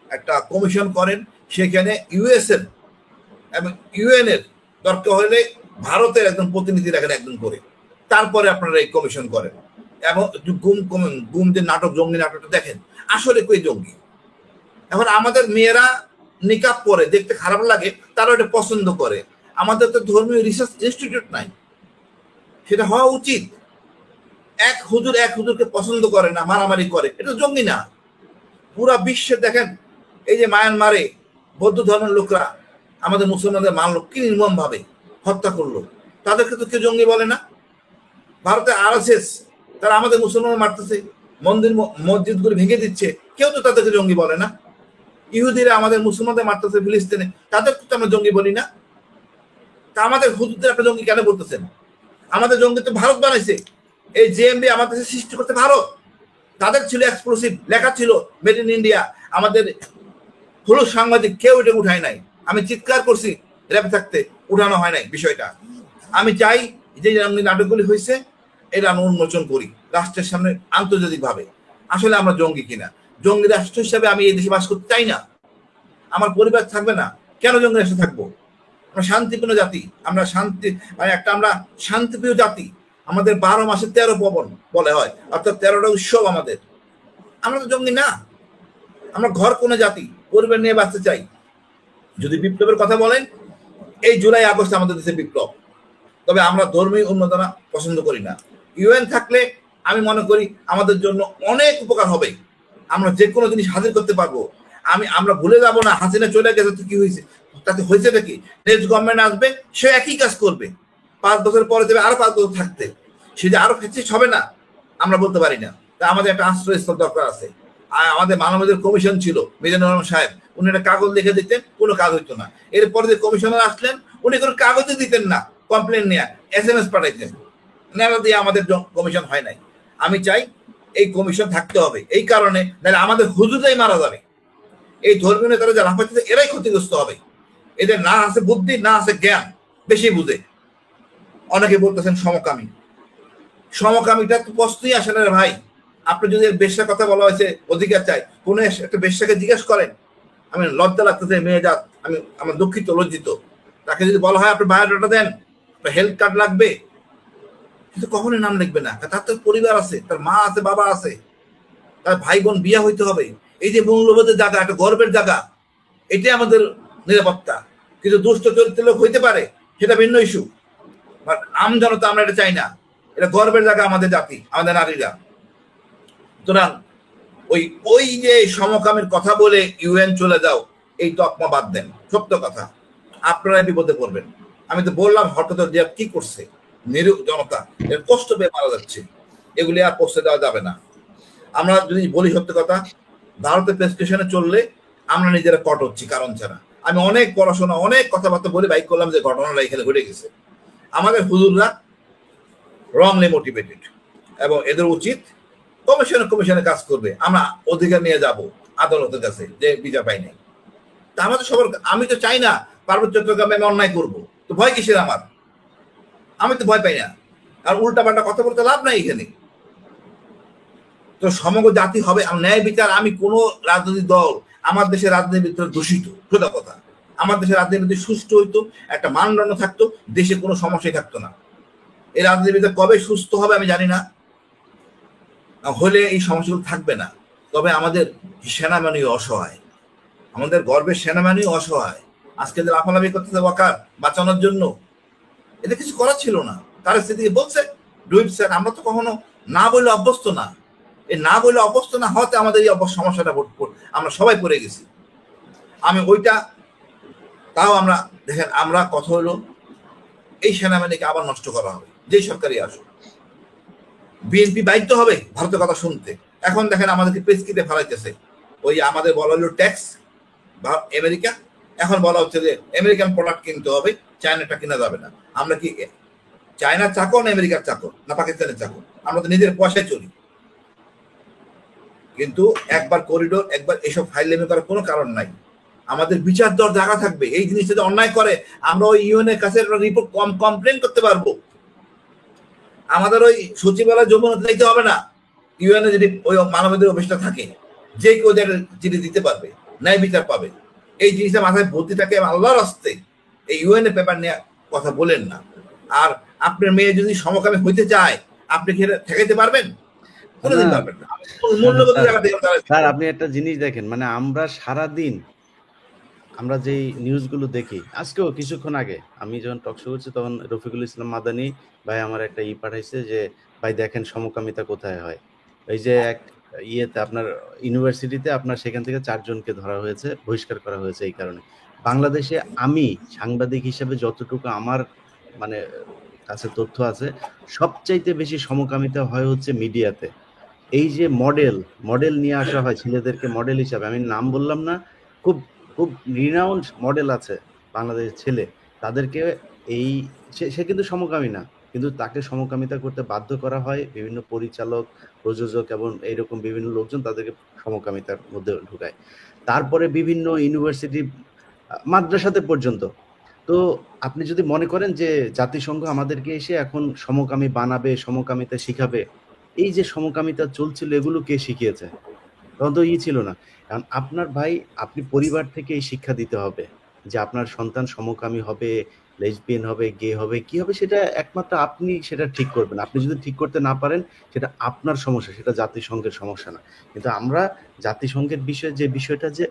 একটা কমিশন করেন। সেখানে ইউএস এর এবং ইউএন এর দরকার হলে ভারতের একজন প্রতিনিধি রাখেন একজন করে, তারপরে আপনারা এই কমিশন করেন। এবং গুম যে নাটক, জঙ্গি নাটকটা দেখেন, আসলে কই জঙ্গি। এখন আমাদের মেয়েরা নিকাব পরে দেখতে খারাপ লাগে, তারা এটা পছন্দ করে। আমাদের তো ধর্মীয় রিসার্চ ইনস্টিটিউট নাই, সেটা হওয়া উচিত। এক হুজুরকে পছন্দ করে না, মারামারি করে, এটা জঙ্গি না। পুরা বিশ্বে দেখেন, এই যে মায়ানমারে বৌদ্ধ ধর্মের লোকরা আমাদের মুসলমানদের মানল, কি নির্মম ভাবে হত্যা করলো, তাদেরকে তো কেউ জঙ্গি বলে না। ভারতের RSS তারা আমাদের মুসলমান মারতেছে, মন্দির মসজিদ গুলি ভেঙে দিচ্ছে, কেউ তো তাদেরকে জঙ্গি বলে না। ইহুদিরা আমাদের মুসলমানদের মারতেছে ফিলিস্তিনে, তাদেরকে তো আমরা জঙ্গি বলি না। তা আমাদের হুজুরদের একটা জঙ্গি কেন বলতেছেন? আমাদের জঙ্গি তো ভারত বানাইছে। এই জেএমবি আমাদের সৃষ্টি করতে ভারত, তাদের ছিল এক্সপ্লোসিভ, লেখা ছিল মেড ইন ইন্ডিয়া। আমাদের হলুদ সাংবাদিক কেউ এটা উঠায় নাই। আমি চিৎকার করছি র্যাবে থাকতে, উঠানো হয় নাই বিষয়টা। আমি চাই যে নাটকগুলি হয়েছে এটা আমরা উন্মোচন করি রাষ্ট্রের সামনে আন্তর্জাতিক ভাবে। আসলে আমরা জঙ্গি কিনা? জঙ্গি রাষ্ট্র হিসাবে আমি এই দেশে বাস করতে চাই না, আমার পরিবার থাকবে না। কেন জঙ্গি রাষ্ট্রে থাকবো? আমরা শান্তিপূর্ণ জাতি, আমরা শান্তি মানে আমরা শান্তিপ্রিয় জাতি। আমাদের 12 মাসে 13 পবন বলে হয়, অর্থাৎ 13টা উৎসব আমাদের। আমরা তো জঙ্গি না, আমরা ঘর কোন জাতি, পরিবার নিয়ে বাঁচতে চাই। যদি বিপ্লবের কথা বলেন, এই জুলাই আগস্ট আমাদের দেশে বিপ্লব, তবে আমরা ধর্মীয় উন্মাদনা পছন্দ করি না। ইউএন থাকলে আমি মনে করি আমাদের জন্য অনেক উপকার হবে, আমরা যে কোনো জিনিস হাজির করতে পারবো। আমরা ভুলে যাব না হাসিনা চলে গেছে তো কি হয়েছে, তাতে হয়েছে নাকি? নেক্সট গভর্নমেন্ট আসবে, সে একই কাজ করবে, 5 বছর পরে দেবে আরো 5 বছর থাকতে, সে যে আরো ফেসিস্ট হবে না আমরা বলতে পারি না। তা আমাদের একটা আশ্রয়স্থল দরকার আছে। আমাদের মানবাধিকার কমিশন ছিল, মিজানুর রহমান সাহেব, উনি একটা কাগজ লিখে দিতেন, কোনো কাজ হইতো না। এরপরে যে কমিশনার আসলেন, উনি কোনো কাগজে দিতেন না, কমপ্লেন নিয়ে SMS পাঠাইতেন, নেওয়া দিয়ে আমাদের কমিশন হয় নাই। আমি চাই এই কমিশন থাকতে হবে, এই কারণে নাহলে আমাদের হুজুরাই মারা যাবে। এই ধর্মীয় নেতারা যারা হচ্ছে এরাই ক্ষতিগ্রস্ত হবে। এদের না আছে বুদ্ধি, না আছে জ্ঞান, বেশি বুঝে। অনেকে বলতেছেন সমকামী, সমকামীটা তো প্রশ্নই আসে না রে ভাই। আপনি যদি বেশ্যার কথা বলা হয়েছে অধিকার চাই, কোন একটা বেশ্যাকে জিজ্ঞেস করেন, আমি লজ্জা লাগতেছে, মেয়ে জাত, আমার দুঃখিত, লজ্জিত। তাকে যদি বলা হয় আপনি বায়োডাটা দেন, হেলথ কার্ড লাগবে, কিন্তু কখনোই নাম লিখবে না। তার তো পরিবার আছে, তার মা আছে, বাবা আছে, তার ভাই বোন বিয়ে হইতে হবে। এই যে মূল্যবোধের জায়গা, একটা গর্বের জায়গা, এটাই আমাদের নিরাপত্তা। কিন্তু দুষ্ট চরিত্রের লোক হইতে পারে, সেটা ভিন্ন ইস্যু। বাট আমজনতা আমরা এটা চাই না। এটা গর্বের জায়গা আমাদের জাতি, আমাদের নারীরা। সুতরাং ওই যে সমকামের কথা বলে ইউএন চলে যাও, এই তকমা বাদ দেন। সত্য কথা, আপনারা বিপদে পড়বেন। আমি তো বললাম হঠাৎ কি করছে, নিরীহ জনতা এর কষ্ট পেয়ে মারা যাচ্ছে, এগুলি আর পোস্টে দেওয়া যাবে না। আমরা যদি বলি সত্য কথা, ভারতের প্রেসক্রিপশনে চললে আমরা নিজেরা কট হচ্ছি কারণ ছাড়া। আমি অনেক পড়াশোনা, অনেক কথাবার্তা বলে বাইক করলাম যে ঘটনাটা এখানে ঘটে গেছে। আমাদের হুজুররা রংলি মোটিভেটেড, এবং এদের উচিত কমিশনে কাজ করবে। আমরা অধিকার নিয়ে যাব আদালতের কাছে যে বিচার পাই নাই। তা আমাদের সবার, আমি তো চাই না পার্বত্য চট্টগ্রামে আমি অন্যায় করবো, তো ভয় কিসের আমার? আমি তো ভয় পাই না। আর উল্টা পাল্টা কথা বলতে লাভ নাই এখানে। তো সমগ্র জাতি হবে ন্যায় বিচার। আমি কোন রাজনৈতিক দল আমার দেশের রাজনীতির ভিতরে দূষিত, সোজা কথা, আমার দেশের রাজনীতি সুষ্ঠু হইতো, একটা মানদণ্ড থাকতো, দেশে কোনো সমস্যাই থাকতো না। এই রাজনীতিবিদ কবে সুস্থ হবে আমি জানি না, হলে এই সমস্যাগুলো থাকবে না। তবে আমাদের সেনাবাহিনী অসহায়, আমাদের গর্বের সেনাবাহিনী অসহায়। আজকে যে লাফালাফি করতেছে ওয়াকার বাঁচানোর জন্য, এটা কিছু করার ছিল না। তার স্থিতি বলছে ডুইট স্যার, আমরা তো কখনো না বলে অভ্যস্ত না। এই না বলে অভ্যস্ত না হতে আমাদের এই সমস্যাটা আমরা সবাই পড়ে গেছি। আমি ওইটা তাও আমরা দেখেন, আমরা কথা হলো এই সেনাবাহিনীকে আবার নষ্ট করা হবে, যেই সরকারি আসুক। বিএনপি বাধ্য হবে ভারতের কথা শুনতে। এখন দেখেন আমাদেরকে প্রেসক্রিপ্টে ফেলাইতেছে, ওই আমাদের বলা হলো ট্যাক্স বা আমেরিকা, এখন বলা হচ্ছে যে আমেরিকান প্রোডাক্ট কিনতে হবে, চায়নাটা কিনা যাবে না। আমরা কি চায়নার চাকর না আমেরিকার চাকর না পাকিস্তানের চাকর? আমরা তো নিজের পয়সায় চলি। কিন্তু একবার করিডোর, একবার এসব ফাইলেমি করার কোনো কারণ নাই। আমাদের বিচার দেওয়ার জায়গা থাকবে। এই জিনিসটা যদি অন্যায় করে আমরা ওই ইউএনের কাছে রিপোর্ট কমপ্লেন করতে পারবো। আমাদের ওই সচিবালয় যমুনাতে যাইতে হবে না। ইউএনে যদি ওই মানবাধিকার অফিসটা থাকে, যে কেউ চিঠি দিতে পারবে, ন্যায় বিচার পাবে। এই জিনিসটা মাথায় ভর্তি থাকে। আল্লাহর রাস্তে এই ইউএনএ পেপার নিয়ে কথা বলেন না। আর আপনার মেয়ে যদি সমকামী হইতে চায়, আপনি কি ঠেকাইতে পারবেন? কোনোদিন পারবেন না। স্যার আপনি একটা জিনিস দেখেন, মানে আমরা সারাদিন আমরা যে নিউজগুলো দেখি, আজকেও কিছুক্ষণ আগে আমি যখন টক শো করছি তখন রফিকুল ইসলাম মাদানি ভাই আমার একটা পাঠাইছে যে ভাই দেখেন সমকামিতা কোথায় হয়। এই যে এক ইয়েতে আপনার ইউনিভার্সিটিতে আপনার সেখান থেকে 4 জনকে ধরা হয়েছে, বহিষ্কার করা হয়েছে এই কারণে। বাংলাদেশে আমি সাংবাদিক হিসেবে যতটুকু আমার মানে কাছে তথ্য আছে, সবচাইতে বেশি সমকামিতা হয় হচ্ছে মিডিয়াতে। এই যে মডেল নিয়ে আসা হয় ছেলেদেরকে মডেল হিসাবে, আমি নাম বললাম না, খুব খুব রিনাউন্ড মডেল আছে বাংলাদেশের ছেলে, তাদেরকে এই সে কিন্তু সমকামী না, কিন্তু তাকে সমকামিতা করতে বাধ্য করা হয় বিভিন্ন পরিচালক, প্রযোজক এবং এইরকম বিভিন্ন লোকজন তাদেরকে সমকামিতার মধ্যে ঢুকায়। তারপরে বিভিন্ন ইউনিভার্সিটি, মাদ্রাসাতে পর্যন্ত। তো আপনি যদি মনে করেন যে জাতিসংঘ আমাদেরকে এসে এখন সমকামী বানাবে, সমকামিতা শিখাবে, এই যে সমকামিতা চলছিল এগুলো কে শিখিয়েছে? তখন তো ছিল না। কারণ আপনার ভাই, আপনি পরিবার থেকে এই শিক্ষা দিতে হবে যে আপনার সন্তান সমকামী হবে, লেসবিয়ান হবে, গে হবে, কি হবে সেটা একমাত্র আপনি সেটা ঠিক করবেন। আপনি যদি ঠিক করতে না পারেন সেটা আপনার সমস্যা, সেটা জাতিসংঘের সমস্যা না। কিন্তু আমরা জাতিসংঘের বিষয়ে যে বিষয়টা যে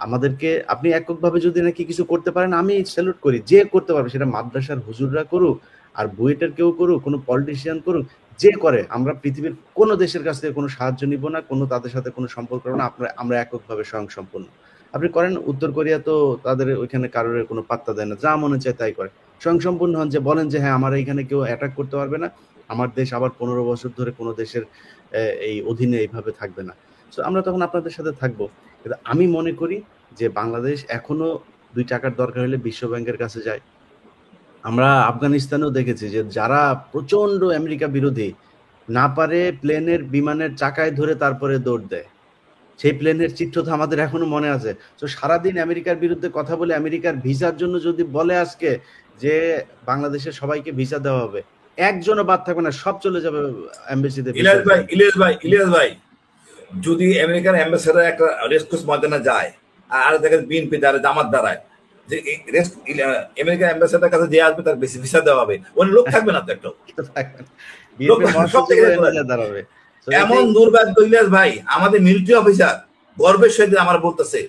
আমাদেরকে, আপনি এককভাবে যদি নাকি কিছু করতে পারেন আমি স্যালুট করি, যে করতে পারবে, সেটা মাদ্রাসার হুজুররা করুক আর বুয়েটের কেউ করুক, কোনো পলিটিশিয়ান করুক, যে করে। আমরা পৃথিবীর কোনো দেশের কাছ থেকে কোনো সাহায্য নিব না, কোনো তাদের সাথে কোনো সম্পর্ক না, আমরা এককভাবে স্বয়ংসম্পূর্ণ। আপনি করেন, উত্তর কোরিয়া তো তাদের ওইখানে কারোর কোনো পাত্তা দেয় না, যা মনে চায় তাই করে, স্বয়ংসম্পূর্ণ হন। যে বলেন যে হ্যাঁ আমার এইখানে কেউ অ্যাটাক করতে পারবে না, আমার দেশ আবার 15 বছর ধরে কোনো দেশের এই অধীনে এইভাবে থাকবে না, তো আমরা তখন আপনাদের সাথে থাকবো। কিন্তু আমি মনে করি যে বাংলাদেশ এখনো 2 টাকার দরকার হলে বিশ্ব ব্যাংকের কাছে যায়। আমরা আফগানিস্তানেও দেখেছি যে যারা প্রচন্ড আমেরিকা বিরোধী, না পারে প্লেনের বিমানের চাকায় ধরে তারপরে দৌড় দেয়। সেই প্লেনের চিত্র তো আমাদের এখনো মনে আছে। তো সারাদিন আমেরিকার বিরুদ্ধে কথা বলে আমেরিকার ভিসার জন্য যদি বলে আজকে যে বাংলাদেশের সবাইকে ভিসা দেওয়া হবে, একজনও বাদ থাকবে না, সব চলে যাবে এমবাসিতে। ইলিয়াস ভাই যদি আমেরিকান অ্যাম্বাসেডার একটা রেসকোর্স ময়দানে যায় আর দেখেন বিএনপি দ্বারা জামাত দ্বারায় যে আমেরিকান অ্যাম্বাসেডার কাছে যে আসবে তার বেশি ভিসা দেওয়া হবে, ওই লোক থাকবে না তো একটা। এমন দুর্ভাগ্য ইলিয়াস ভাই, আমাদের মিলিটারি অফিসার গর্বের সহিত আমার বলতেছে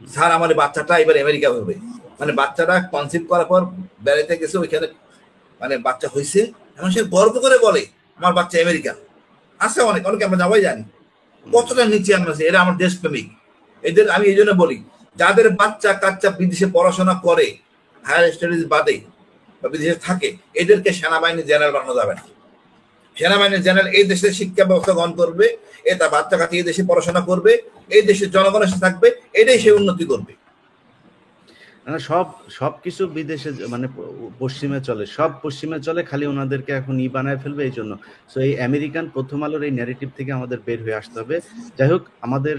স্যার আমার বাচ্চাটা এবার আমেরিকা হবে। মানে বাচ্চাটা কনসিভ করার পর বেড়াইতে গেছে, ওইখানে মানে বাচ্চা হয়েছে, এমন সে গর্ব করে বলে আমার বাচ্চা আমেরিকা। আছে অনেকে আমরা সবাই জানি কতটা নিচে আমরা, এরা আমার দেশপ্রেমিক। এদের আমি এই জন্য বলি, যাদের বাচ্চা কাচ্চা বিদেশে পড়াশোনা করে, হায়ার স্টাডিজ বাদে বা বিদেশে থাকে, এদেরকে সেনাবাহিনী জেনারেল বানানো যাবে না। সেনাবাহিনী জেনারেল এই দেশের শিক্ষা ব্যবস্থা গ্রহণ করবে, এ তার বাচ্চা কাচ্চা এই দেশে পড়াশোনা করবে, এই দেশের জনগণের সাথে থাকবে, এটাই সে উন্নতি করবে। সবকিছু বিদেশে মানে পশ্চিমে চলে, সব পশ্চিমে চলে, খালি ওনাদেরকে এখন বানায় ফেলবে এই জন্য। সো এই আমেরিকান প্রথম আলোর এই ন্যারেটিভ থেকে আমাদের বের হয়ে আসতে হবে। যাই হোক, আমাদের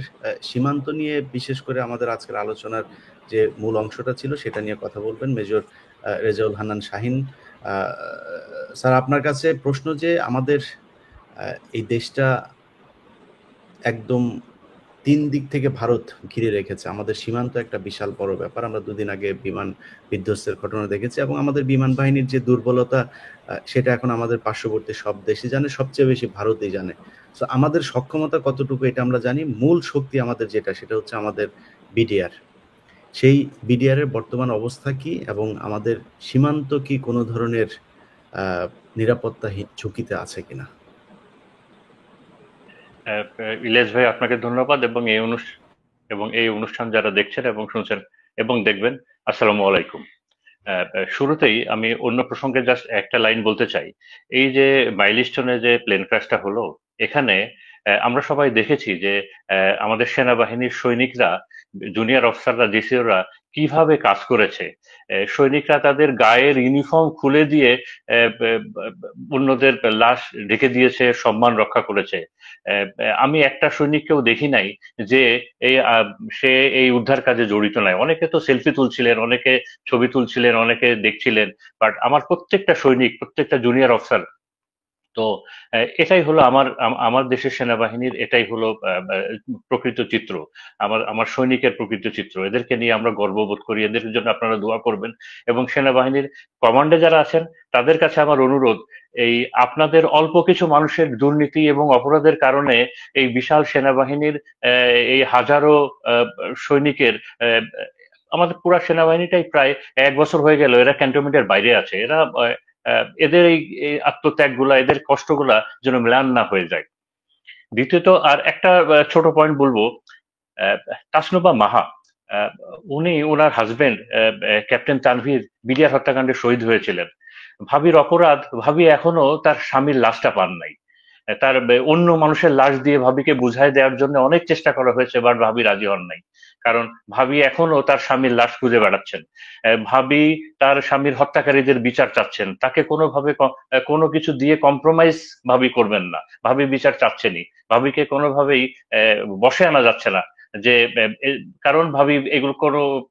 সীমান্ত নিয়ে বিশেষ করে আমাদের আজকের আলোচনার যে মূল অংশটা ছিল সেটা নিয়ে কথা বলবেন মেজর রেজাউল হান্নান শাহীন স্যার। আপনার কাছে প্রশ্ন যে আমাদের এই দেশটা একদম তিন দিক থেকে ভারত ঘিরে রেখেছে। আমাদের সীমান্ত একটা বিশাল বড় ব্যাপার। আমরা দুদিন আগে বিমান বিধ্বস্তের ঘটনা দেখেছি এবং আমাদের বিমান বাহিনীর যে দুর্বলতা সেটা এখন আমাদের পার্শ্ববর্তী সব দেশই জানে, সবচেয়ে বেশি ভারতই জানে। তো আমাদের সক্ষমতা কতটুকু এটা আমরা জানি। মূল শক্তি আমাদের যেটা, সেটা হচ্ছে আমাদের বিডিআর। সেই বিডিআর এর বর্তমান অবস্থা কি এবং আমাদের সীমান্ত কি কোনো ধরনের নিরাপত্তা ঝুঁকিতে আছে কিনা? ইলিয়াস ভাই, আপনাকে ধন্যবাদ এবং এই অনুষ্ঠান যারা দেখছেন এবং শুনছেন এবং দেখবেন, আসসালামু আলাইকুম। শুরুতেই আমি অন্য প্রসঙ্গে জাস্ট একটা লাইন বলতে চাই। এই যে মাইলস্টোনে যে প্লেন ক্র্যাশটা হলো, এখানে আমরা সবাই দেখেছি যে আমাদের সেনাবাহিনীর সৈনিকরা, জুনিয়র অফিসাররা, ডিসিওরা কিভাবে কাজ করেছে। সৈনিকরা তাদের গায়ের ইউনিফর্ম খুলে দিয়ে অন্যদের লাশ ঢেকে দিয়েছে, সম্মান রক্ষা করেছে। আমি একটা সৈনিককেও দেখি নাই যে সে এই উদ্ধার কাজে জড়িত নাই। অনেকে তো সেলফি তুলছিলেন, অনেকে ছবি তুলছিলেন, অনেকে দেখছিলেন, বাট আমার প্রত্যেকটা সৈনিক, প্রত্যেকটা জুনিয়র অফিসার, তো এটাই হলো আমার দেশের সেনাবাহিনীর, এটাই হলো প্রকৃত চিত্র, আমার সৈনিকের প্রকৃত চিত্র। এদেরকে নিয়ে আমরা গর্ববোধ করি, এদের জন্য আপনারা দোয়া করবেন। এবং সেনাবাহিনীর কমান্ডে যারা আছেন তাদের কাছে আমার অনুরোধ, এই আপনাদের অল্প কিছু মানুষের দুর্নীতি এবং অপরাধের কারণে এই বিশাল সেনাবাহিনীর এই হাজারো সৈনিকের, আমাদের পুরা সেনাবাহিনীটাই প্রায় 1 বছর হয়ে গেল এরা ক্যান্টনমেন্টের বাইরে আছে। এরা এদের এই আত্মত্যাগ গুলা, এদের কষ্টগুলা যেন ম্লান না হয়ে যায়। দ্বিতীয়ত আর একটা ছোট পয়েন্ট বলবো, তাসনুবা মাহা, উনি ওনার হাজবেন্ড ক্যাপ্টেন তানভীর বিডিআর হত্যাকাণ্ডে শহীদ হয়েছিলেন। ভাবির অপরাধ, ভাবি এখনো তার স্বামীর লাশটা পান নাই। তার অন্য মানুষের লাশ দিয়ে ভাবিকে বুঝাই দেওয়ার জন্য অনেক চেষ্টা করা হয়েছে, বাট ভাবি রাজি হন নাই। কারণ ভাবি এখনো তার স্বামীর লাশ খুঁজে বেড়াচ্ছেন। ভাবি তার স্বামীর হত্যাকারীদের বিচার চাচ্ছেন, তাকে কোনোভাবে কোনো কিছু দিয়ে কম্প্রোমাইজ ভাবি করবেন না, ভাবি বিচার চাচ্ছেনই। ভাবিকে কোনোভাবেই বসে আনা যাচ্ছে না, যে কারণ ভাবি এগুলো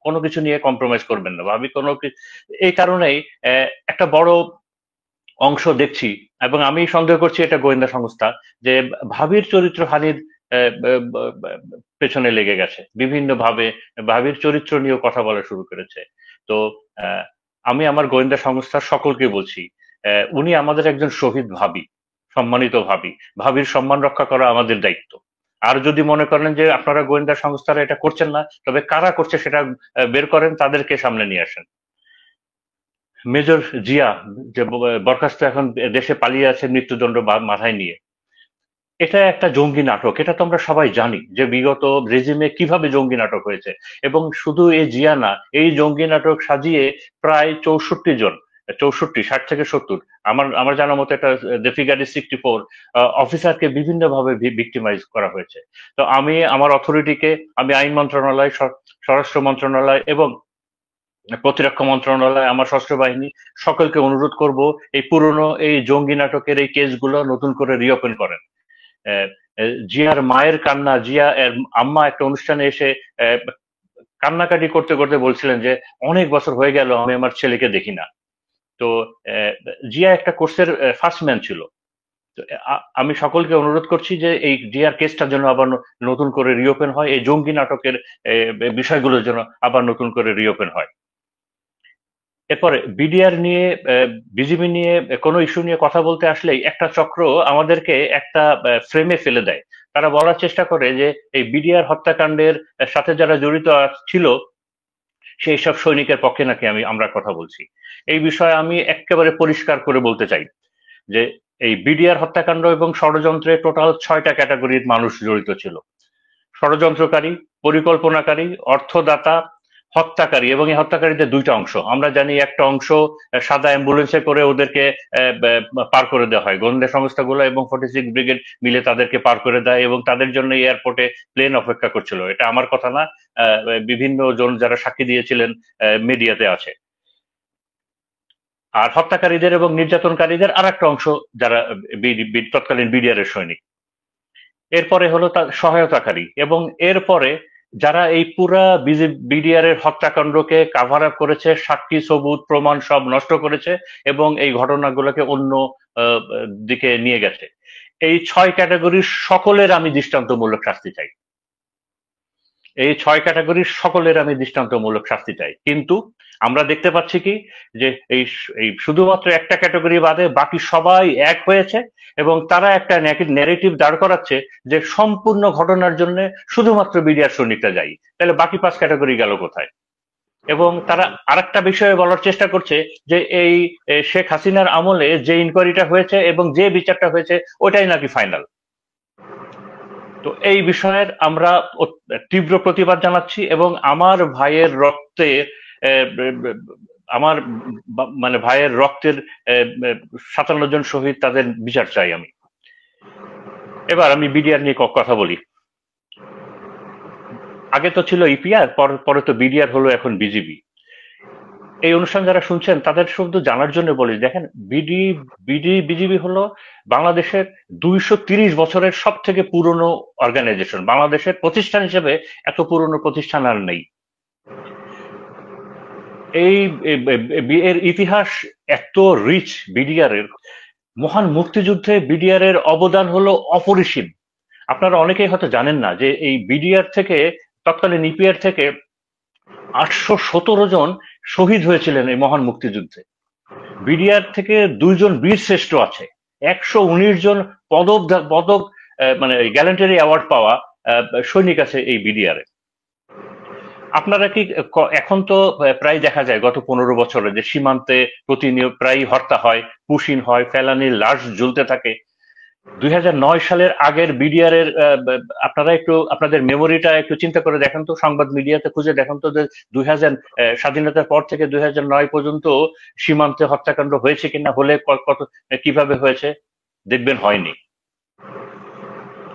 কোনো কিছু নিয়ে কম্প্রোমাইজ করবেন না, ভাবি এই কারণেই একটা বড় অংশ দেখছি, এবং আমি সন্দেহ করছি এটা গোয়েন্দা সংস্থা, যে ভাবির চরিত্র হানির পেছনে লেগে গেছে, বিভিন্ন ভাবে ভাবির চরিত্র নিয়েও কথা বলা শুরু করেছে। তো আমি আমার গোয়েন্দা সংস্থার সকলকে বলছি, উনি আমাদের একজন শহীদ ভাবি, সম্মানিত ভাবি, ভাবির সম্মান রক্ষা করা আমাদের দায়িত্ব। আর যদি মনে করেন যে আপনারা গোয়েন্দা সংস্থারা এটা করছেন না, তবে কারা করছে সেটা বের করেন, তাদেরকে সামনে নিয়ে আসেন। মেজর জিয়া যে বরখাস্ত, এখন দেশে পালিয়ে আছে মৃত্যুদণ্ড মাথায় নিয়ে, এটা একটা জঙ্গি নাটক। এটা তো আমরা সবাই জানি যে বিগত রেজিমে কিভাবে জঙ্গি নাটক হয়েছে। এবং শুধু এই জিয়া না, এই জঙ্গি নাটক সাজিয়ে প্রায় 64 জন, 64, 60 থেকে 70, আমার জানা মতো এটা দ্য ফিগার ইজ 64 অফিসারকে বিভিন্ন ভাবে ভিক্টিমাইজ করা হয়েছে। তো আমি আমার অথরিটিকে, আমি আইন মন্ত্রণালয়, স্বরাষ্ট্র মন্ত্রণালয় এবং প্রতিরক্ষা মন্ত্রণালয়, আমার সশস্ত্র বাহিনী সকলকে অনুরোধ করব, এই পুরনো এই জঙ্গি নাটকের এই কেসগুলো নতুন করে রিওপেন করেন। জিয়ার মায়ের কান্না, জিয়া এর আম্মা একটা অনুষ্ঠানে এসে কান্নাকাটি করতে করতে বলছিলেন যে অনেক বছর হয়ে গেল আমি আমার ছেলেকে দেখি না। তো জিয়া একটা কোর্সের ফার্স্ট ম্যান ছিল। তো আমি সকলকে অনুরোধ করছি যে এই জিয়ার কেসটা যেন আবার নতুন করে রিওপেন হয়, এই জঙ্গি নাটকের বিষয়গুলোর জন্য আবার নতুন করে রিওপেন হয়। এরপরে বিডিআর নিয়ে, বিজিবি নিয়ে কোনো ইস্যু নিয়ে কথা বলতে আসলেই একটা চক্র আমাদেরকে একটা ফ্রেমে ফেলে দেয়। তারা বলার চেষ্টা করে যে এই বিডিআর হত্যাকাণ্ডের সাথে যারা জড়িত ছিল সেই সব সৈনিকের পক্ষে নাকি আমরা কথা বলছি। এই বিষয়ে আমি একেবারে পরিষ্কার করে বলতে চাই যে এই বিডিআর হত্যাকাণ্ড এবং ষড়যন্ত্রে টোটাল 6টা ক্যাটাগরির মানুষ জড়িত ছিল: ষড়যন্ত্রকারী, পরিকল্পনাকারী, অর্থদাতা, হত্যাকারী। এবং এই হত্যাকারীদের দুইটা অংশ আমরা জানি। একটা অংশ সাদা অ্যাম্বুলেন্সে করে ওদেরকে পার করে দেওয়া হয়, গোয়েন্দা সংস্থাগুলো এবং 46 ব্রিগেড মিলে তাদেরকে পার করে দেয়, এবং তাদের জন্য এয়ারপোর্টে প্লেন অপেক্ষা করছিল। এটা আমার কথা না, বিভিন্ন জন যারা সাক্ষী দিয়েছিলেন মিডিয়াতে আছে। আর হত্যাকারীদের এবং নির্যাতনকারীদের আর একটা অংশ যারা তৎকালীন বিডিআর এর সৈনিক। এরপরে হলো তার সহায়তাকারী, এবং এরপরে যারা এই পুরা বিডিআর এর হত্যাকাণ্ডকে কাভার আপ করেছে, সাক্ষী সবুত প্রমাণ সব নষ্ট করেছে এবং এই ঘটনাগুলোকে অন্য দিকে নিয়ে গেছে। এই 6 ক্যাটাগরির সকলের আমি দৃষ্টান্তমূলক শাস্তি চাই। এই 6 ক্যাটাগরির সকলের আমি দৃষ্টান্তমূলক শাস্তি চাই, কিন্তু আমরা দেখতে পাচ্ছি কি যে এই শুধুমাত্র একটা ক্যাটাগরি বাদে বাকি সবাই এক হয়েছে এবং তারা একটা ন্যারেটিভ দাঁড় করাচ্ছে যে সম্পূর্ণ ঘটনার জন্য শুধুমাত্র বিডিআর সৈনিকরা দায়ী, তাহলে বাকি 5 ক্যাটাগরি গেল কোথায়? এবং তারা আরেকটা বিষয়ে বলার চেষ্টা করছে যে এই শেখ হাসিনার আমলে যে ইনকোয়ারিটা হয়েছে এবং যে বিচারটা হয়েছে ওটাই নাকি ফাইনাল। তো এই বিষয়ের আমরা তীব্র প্রতিবাদ জানাচ্ছি এবং আমার ভাইয়ের রক্তের আমার মানে ভাইয়ের রক্তের 57 জন শহীদ, তাদের বিচার চাই আমি। এবার আমি বিডিআর নিয়ে কথা বলি। আগে তো ছিল ইপিআর, পরে তো বিডিআর হলো, এখন বিজিবি। এই অনুষ্ঠান যারা শুনছেন তাদের শুধু জানার জন্য বলি, দেখেন বিজিবি হলো বাংলাদেশের 230 বছরের সব থেকে পুরনো অর্গানাইজেশন। বাংলাদেশের প্রতিষ্ঠান হিসেবে এত পুরনো প্রতিষ্ঠান আর নেই। এর ইতিহাস এত রিচ বিডিআর এর। মহান মুক্তিযুদ্ধে বিডিআর এর অবদান হলো অপরিসীম। আপনারা অনেকেই হয়তো জানেন না যে এই বিডিআর থেকে, তৎকালীন ইপিআর থেকে 817 জন শহীদ হয়েছিলেন এই মহান মুক্তিযুদ্ধে। বিডিআর থেকে 2 জন বীর শ্রেষ্ঠ আছে, 119 জন পদক মানে গ্যালান্টারি অ্যাওয়ার্ড পাওয়া সৈনিক আছে এই বিডিআর এ। আপনারা কি এখন তো প্রায় দেখা যায় গত 15 বছরে যে সীমান্তে প্রতিনিয়ত প্রায় হত্যা হয়, পুশিন হয়, ফেলানির লাশ ঝুলতে থাকে। 2009 সালের আগের বিডিআর এর আপনারা একটু আপনাদের মেমোরিটা একটু চিন্তা করে দেখেন তো, সংবাদ মিডিয়াতে খুঁজে দেখেন তো যে 2000 স্বাধীনতার পর থেকে 2009 পর্যন্ত সীমান্তে হত্যাকাণ্ড হয়েছে কিনা, হলে কত কিভাবে হয়েছে, দেখবেন হয়নি।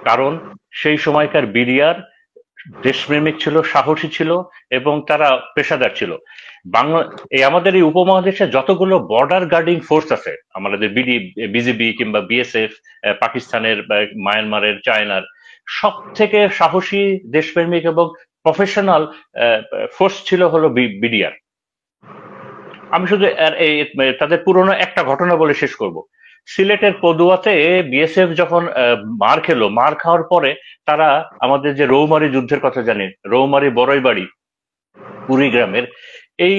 কারণ সেই সময়কার বিডিআর দেশপ্রেমিক ছিল, সাহসী ছিল এবং তারা পেশাদার ছিল। আমাদের এই উপমহাদেশে যতগুলো বর্ডার গার্ডিং ফোর্স আছে, আমাদের বিজিবি কিংবা বিএসএফ, পাকিস্তানের, মায়ানমারের, চায়নার, সব থেকে সাহসী, দেশপ্রেমিক এবং প্রফেশনাল ফোর্স ছিল হলো বিডিআর। আমি শুধু তাদের পুরনো একটা ঘটনা বলে শেষ করব। সিলেটের পদুয়াতে বিএসএফ যখন মার খাওয়ার পরে তারা আমাদের যে রৌমারী যুদ্ধের কথা জানেন, রৌমারী বড়ইবাড়ি কুড়িগ্রামের এই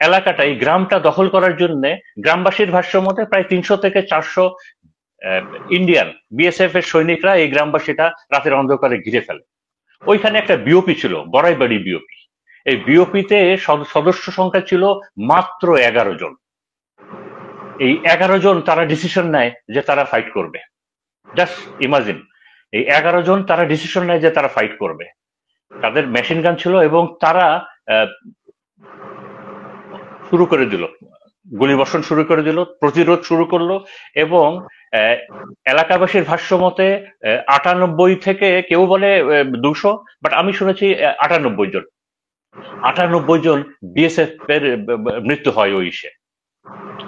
এলাকাটা, এই গ্রামটা দখল করার জন্য গ্রামবাসীর ভাষ্য মতে প্রায় 300 থেকে 400 ইন্ডিয়ান বিএসএফ এর সৈনিকরা এই গ্রামবাসীটা রাতের অন্ধকারে ঘিরে ফেলে। ওইখানে একটা বিওপি ছিল, বড়াইবাড়ি বিওপি। এই বিওপিতে সদস্য সংখ্যা ছিল মাত্র 11 জন। এই 11 জন তারা ডিসিশন নেয় যে তারা ফাইট করবে। জাস্ট ইমাজিন, এই 11 জন তারা ডিসিশন নেয় যে তারা ফাইট করবে। তাদের মেশিন গান ছিল এবং তারা শুরু করে দিল, গুলিবর্ষণ শুরু করে দিল, প্রতিরোধ শুরু করলো এবং এলাকাবাসীর ভাষ্য মতে 98 থেকে, কেউ বলে 200, বাট আমি শুনেছি 98 জন বিএসএফ এর মৃত্যু হয় ওই ইসে।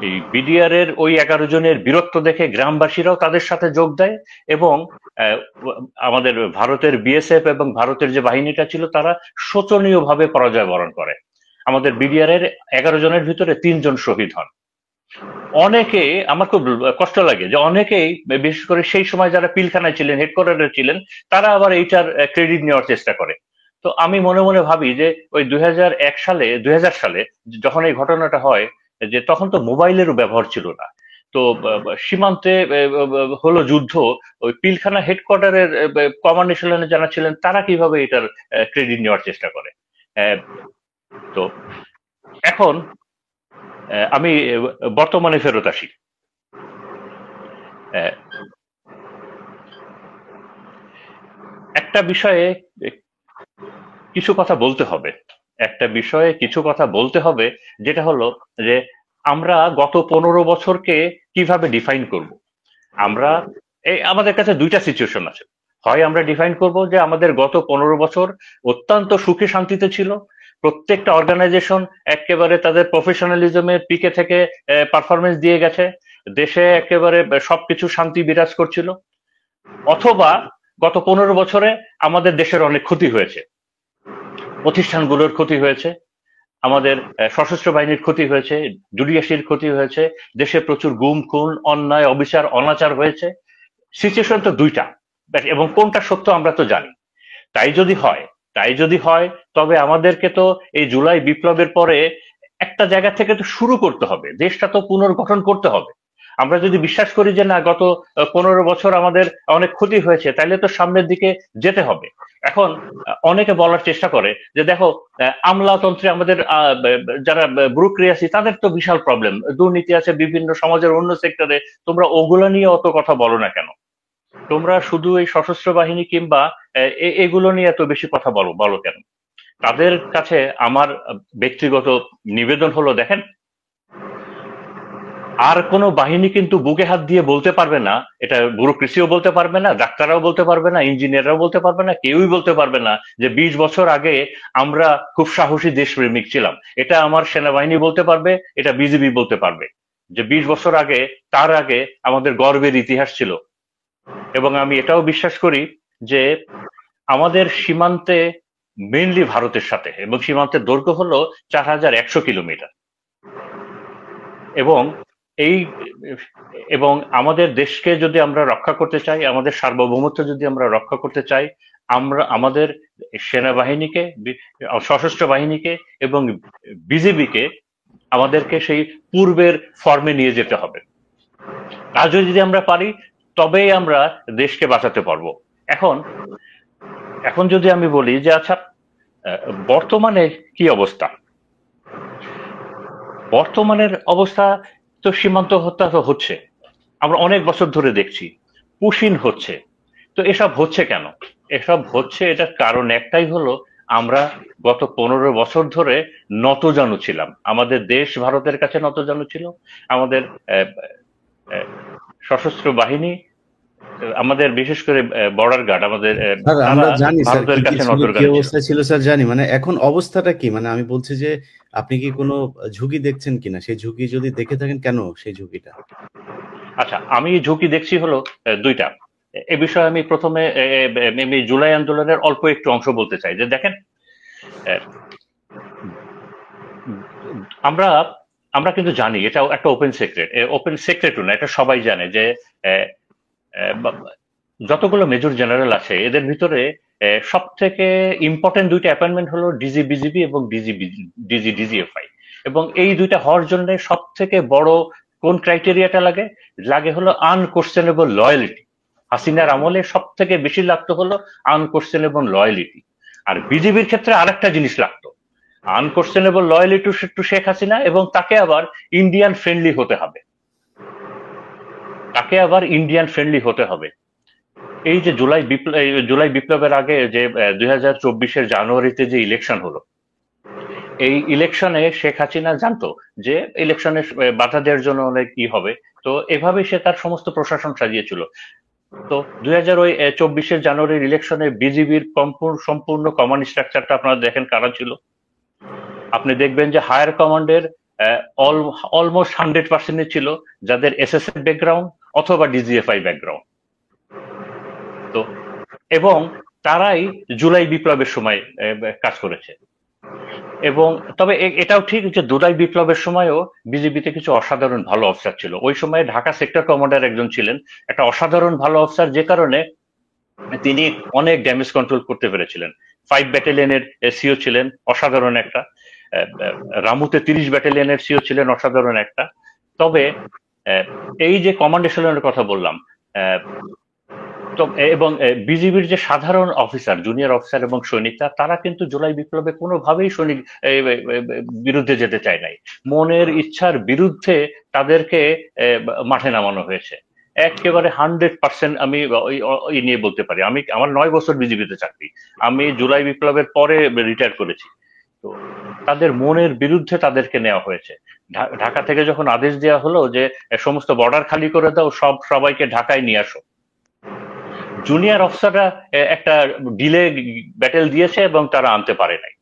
এই বিডিআর এর ওই 11 জনের বীরত্ব দেখে গ্রামবাসীরাও তাদের সাথে যোগ দেয় এবং আমাদের ভারতের বিএসএফ এবং ভারতের যে বাহিনীটা ছিল তারা শোচনীয়ভাবে পরাজয় বরণ করে। আমাদের বিডিআর এর 11 জনের ভিতরে 3 জন শহীদ হন। অনেকে, আমার খুব কষ্ট লাগে যে অনেকেই, বিশেষ করে সেই সময় যারা পিলখানায় ছিলেন, হেডকোয়ার্টারে ছিলেন, তারা আবার এইটার ক্রেডিট নেওয়ার চেষ্টা করে। তো আমি মনে মনে ভাবি যে ওই 2001 সালে যখন এই ঘটনাটা হয়, যে তখন তো মোবাইলেরও ব্যবহার ছিল না। তো সীমান্তে হলো যুদ্ধ, ওই পিলখানা হেডকোয়ার্টারের কমান্ডেশনে যারা ছিলেন তারা কিভাবে এটার ক্রেডিট নেওয়ার চেষ্টা করে। তো এখন আমি বর্তমানে ফেরত আসি। একটা বিষয়ে কিছু কথা বলতে হবে, যেটা হলো যে আমরা গত 15 বছরকে কিভাবে ডিফাইন করব। আমরা আমাদের কাছে দুইটা সিচুয়েশন আছে। হয় আমরা ডিফাইন করব যে আমাদের গত 15 বছর অত্যন্ত সুখে শান্তিতে ছিল, প্রত্যেকটা অর্গানাইজেশন একেবারে তাদের প্রফেশনালিজমের পিকে থেকে পারফরমেন্স দিয়ে গেছে, দেশে একেবারে সবকিছু শান্তি বিরাজ করছিল। অথবা গত 15 বছরে আমাদের দেশের অনেক ক্ষতি হয়েছে, প্রতিষ্ঠানগুলোর ক্ষতি হয়েছে, আমাদের সশস্ত্র বাহিনীর ক্ষতি হয়েছে, জুডিশিয়ারির ক্ষতি হয়েছে, দেশে প্রচুর গুম খুন, অন্যায়, অবিচার, অনাচার হয়েছে। সিচুয়েশন তো দুইটা, এবং কোনটা সত্য আমরা তো জানি। তাই যদি হয় তাই যদি হয় তবে আমাদেরকে তো এই জুলাই বিপ্লবের পরে একটা জায়গা থেকে তো শুরু করতে হবে, দেশটা তো পুনর্গঠন করতে হবে। আমরা যদি বিশ্বাস করি যে না গত 15 বছর আমাদের অনেক ক্ষতি হয়েছে, তাহলে তো সামনের দিকে যেতে হবে। এখন অনেকে বলার চেষ্টা করে যে দেখো আমলাতন্ত্রে আমাদের যারা ব্যুরোক্রেসি তাদের তো বিশাল প্রবলেম, দুর্নীতি আছে বিভিন্ন সমাজের অন্য সেক্টরে, তোমরা ওগুলা নিয়ে অত কথা বলো না কেন? তোমরা শুধু এই সশস্ত্র বাহিনী কিংবা এগুলো নিয়ে এত বেশি কথা বলো বলো কেন? তাদের কাছে আমার ব্যক্তিগত নিবেদন হলো, দেখেন আর কোনো বাহিনী কিন্তু বুকে হাত দিয়ে বলতে পারবে না, এটা ব্যুরোক্রেসিও বলতে পারবে না, ডাক্তাররাও বলতে পারবে না, ইঞ্জিনিয়াররাও বলতে পারবে না, কেউই বলতে পারবে না যে 20 বছর আগে আমরা খুব সাহসী দেশপ্রেমিক ছিলাম। এটা আমার সেনাবাহিনী বলতে পারবে, এটা বিজিবি বলতে পারবে যে 20 বছর আগে, তার আগে আমাদের গর্বের ইতিহাস ছিল। এবং আমি এটাও বিশ্বাস করি যে আমাদের সীমান্তে মেইনলি ভারতের সাথে, এবং সীমান্তের দৈর্ঘ্য হলো 4100 কিলোমিটার, এবং এই এবং আমাদের দেশকে যদি আমরা রক্ষা করতে চাই, আমাদের সার্বভৌমত্ব যদি আমরা রক্ষা করতে চাই, আমরা আমাদের সেনাবাহিনীকে, সশস্ত্র বাহিনীকে এবং বিজিবিকে আমাদেরকে সেই পূর্বের ফর্মে নিয়ে যেতে হবে। আর যদি আমরা পারি তবেই আমরা দেশকে বাঁচাতে পারবো। এখন এখন যদি আমি বলি যে আচ্ছা বর্তমানে কি অবস্থা, বর্তমানের অবস্থা তো সীমান্ত হত্যা তো হচ্ছে, আমরা অনেক বছর ধরে দেখছি, পুশিন হচ্ছে। তো এসব হচ্ছে কেন? এসব হচ্ছে এটার কারণ একটাই হলো, আমরা গত 15 বছর ধরে নতজানু ছিলাম, আমাদের দেশ ভারতের কাছে নতজানু ছিল, আমাদের সশস্ত্র বাহিনী, আমাদের বিশেষ করে বর্ডার গার্ড, আমাদের স্যার আমরা জানি স্যার ভারতের কি কাছে ছিল, কি নতজানু ছিল। অবস্থা ছিল স্যার জানি, মানে এখন অবস্থাটা কি, মানে আমি বলছি যে আপনি কি কোনো ঝুঁকি দেখছেন কিনা, সেই ঝুঁকি যদি দেখে থাকেন কেন সেই ঝুঁকিটা? আচ্ছা, আমি ঝুঁকি দেখছি হলো দুইটা। এ বিষয়ে আমি প্রথমে আমি জুলাই আন্দোলনের অল্প একটু অংশ বলতে চাই। যে দেখেন আমরা আমরা কিন্তু জানি, এটা একটা ওপেন সিক্রেট, ওপেন সিক্রেটও না, এটা সবাই জানে যে যতগুলো মেজর জেনারেল আছে এদের ভিতরে সব থেকে ইম্পর্টেন্ট দুইটা অ্যাপয়েন্টমেন্ট হলো ডিজি বিজিবি এবং ডিজিএফআই, এবং এই দুইটা হওয়ার জন্য সব থেকে বড় কোন ক্রাইটেরিয়াটা লাগে, লাগে হলো আনকোশ্চেনেবল লয়ালিটি। হাসিনার আমলে সব থেকে বেশি লাগতো হলো আনকোশ্চেনেবল লয়ালিটি। আর বিজিবির ক্ষেত্রে আরেকটা জিনিস লাগতো, আনকোশ্চেনেবল লয়ালিটি টু শেখ হাসিনা, এবং তাকে আবার ইন্ডিয়ান ফ্রেন্ডলি হতে হবে, তাকে আবার ইন্ডিয়ান ফ্রেন্ডলি হতে হবে। এই যে জুলাই বিপ্লবের আগে যে 2024-এর জানুয়ারিতে যে ইলেকশন হলো, এই ইলেকশনে শেখ হাসিনা জানতো যে ইলেকশনে বাধা দেওয়ার জন্য অনেক কি হবে, তো এভাবে সে তার সমস্ত প্রশাসন সাজিয়েছিল। তো 2024-এর জানুয়ারির ইলেকশনে বিজিবির সম্পূর্ণ কমান্ড স্ট্রাকচারটা আপনারা দেখেন কারা ছিল। আপনি দেখবেন যে হায়ার কমান্ডের অলমোস্ট 100% ছিল যাদের এসএসএফ ব্যাকগ্রাউন্ড অথবা ডিজিএফআই ব্যাকগ্রাউন্ড। তো এবং তারাই জুলাই বিপ্লবের সময় কাজ করেছে। এবং তবে এটাও ঠিক যে জুলাই বিপ্লবের সময়ও বিজিবিতে কিছু অসাধারণ ভালো অফিসার ছিল। ওই সময় ঢাকা সেক্টর কমান্ডার একজন ছিলেন, একটা অসাধারণ ভালো অফিসার, যে কারণে তিনি অনেক ড্যামেজ কন্ট্রোল করতে পেরেছিলেন। 5 ব্যাটালিয়নের সিও ছিলেন, অসাধারণ একটা। রামুতে 30 ব্যাটালিয়নের সিও ছিলেন, অসাধারণ একটা। তবে এই যে কমান্ড এশালনের কথা বললাম, তো এবং বিজিবির যে সাধারণ অফিসার, জুনিয়র অফিসার এবং সৈনিকরা, তারা কিন্তু জুলাই বিপ্লবে কোনোভাবেই সৈনিক বিরুদ্ধে যেতে চায় নাই। মনের ইচ্ছার বিরুদ্ধে তাদেরকে মাঠে নামানো হয়েছে। একেবারে 100% আমি ওই নিয়ে বলতে পারি। আমি আমার 9 বছর বিজিবিতে চাকরি, আমি জুলাই বিপ্লবের পরে রিটায়ার করেছি। তো তাদের মনের বিরুদ্ধে তাদেরকে নেওয়া হয়েছে। ঢাকা থেকে যখন আদেশ দেওয়া হলো যে সমস্ত বর্ডার খালি করে দাও, সবাইকে ঢাকায় নিয়ে আসো, জুনিয়র অফিসাররা একটা ডিলে ব্যাটেল দিয়েছে এবং তারা আনতে পারে নাই।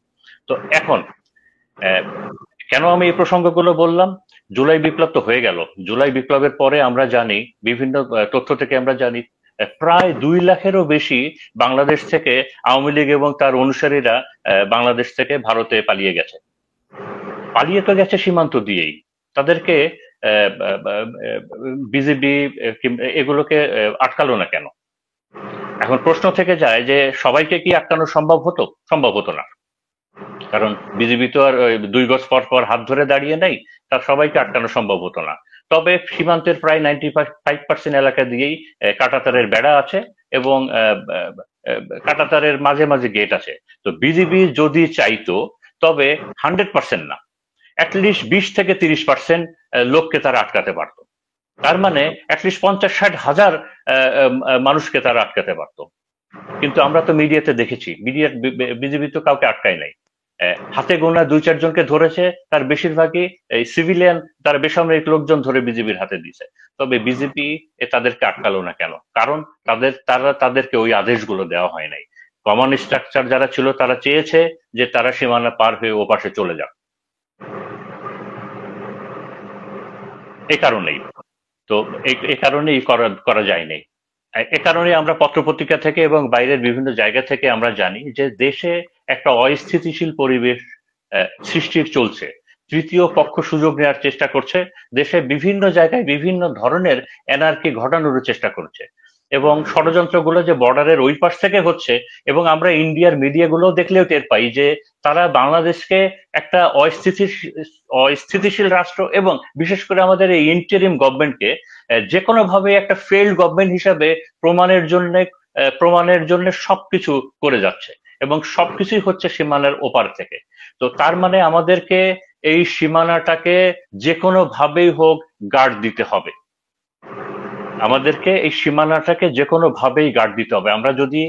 তো এখন কেন আমি এই প্রসঙ্গগুলো বললাম? জুলাই বিপ্লব তো হয়ে গেল, জুলাই বিপ্লবের পরে আমরা জানি, বিভিন্ন তথ্য থেকে আমরা জানি, প্রায় 2 লাখেরও বেশি বাংলাদেশ থেকে আওয়ামী লীগ এবং তার অনুসারীরা বাংলাদেশ থেকে ভারতে পালিয়ে গেছে। পালিয়ে তো গেছে সীমান্ত দিয়েই, তাদেরকে বিজিবি এগুলোকে আটকালো না কেন? এখন প্রশ্ন থেকে যায় যে সবাইকে কি আটকানো সম্ভব হতো না, কারণ বিজেপি তো আর 2 গজ পর পর হাত ধরে দাঁড়িয়ে নেই, তার সবাইকে আটকানো সম্ভব হতো না। তবে সীমান্তের প্রায় 95% এলাকা দিয়েই কাঁটাতারের বেড়া আছে এবং কাঁটাতারের মাঝে মাঝে গেট আছে। তো বিজেপি যদি চাইতো তবে 100% না, অ্যাটলিস্ট 20 থেকে 30% লোককে তারা আটকাতে পারত। তার মানে অ্যাটলিস্ট 50-60 হাজার মানুষকে তারা আটকাতে পারত। কিন্তু আমরা তো মিডিয়াতে দেখেছি, বিজেপি তো কাউকে আটকায় নাই। হাতে গোনা 2-4 জনকে ধরেছে, তার বেশিরভাগই এই সিভিলিয়ান, তারা বেসামরিক লোকজন ধরে বিজেপির হাতে দিয়েছে। তবে বিজেপি তাদেরকে আটকালো না কেন? কারণ তাদেরকে ওই আদেশগুলো দেওয়া হয় নাই। কমন স্ট্রাকচার যারা ছিল তারা চেয়েছে যে তারা সীমানা পার হয়ে ও পাশে চলে যাক, এ কারণেই। তো এ কারণেই করা যায়নি। এ কারণে আমরা পত্রপত্রিকা থেকে এবং বাইরের বিভিন্ন জায়গা থেকে আমরা জানি যে দেশে একটা অস্থিতিশীল পরিবেশ সৃষ্টির চলছে। তৃতীয় পক্ষ সুযোগ নেওয়ার চেষ্টা করছে, দেশে বিভিন্ন জায়গায় বিভিন্ন ধরনের এনার্কি ঘটানোর চেষ্টা করছে, এবং ষড়যন্ত্রগুলো যে বর্ডারের ওই পাশ থেকে হচ্ছে, এবং আমরা ইন্ডিয়ার মিডিয়াগুলো দেখলেও টের পাই যে তারা বাংলাদেশকে একটা অস্থিতিশীল রাষ্ট্র এবং বিশেষ করে আমাদের এই ইন্টারিম গভর্নমেন্টকে যে কোনো ভাবে একটা ফেইল্ড গভর্নমেন্ট হিসাবে প্রমাণের জন্য সবকিছু করে যাচ্ছে, এবং সবকিছুই হচ্ছে সীমানার ওপার থেকে। তো তার মানে আমাদেরকে এই সীমানাটাকে যে কোনো ভাবেই হোক গার্ড দিতে হবে, আমাদেরকে এই সীমানাটাকে যে কোনো ভাবেই গার্ড দিতে হবে। আমরা যদি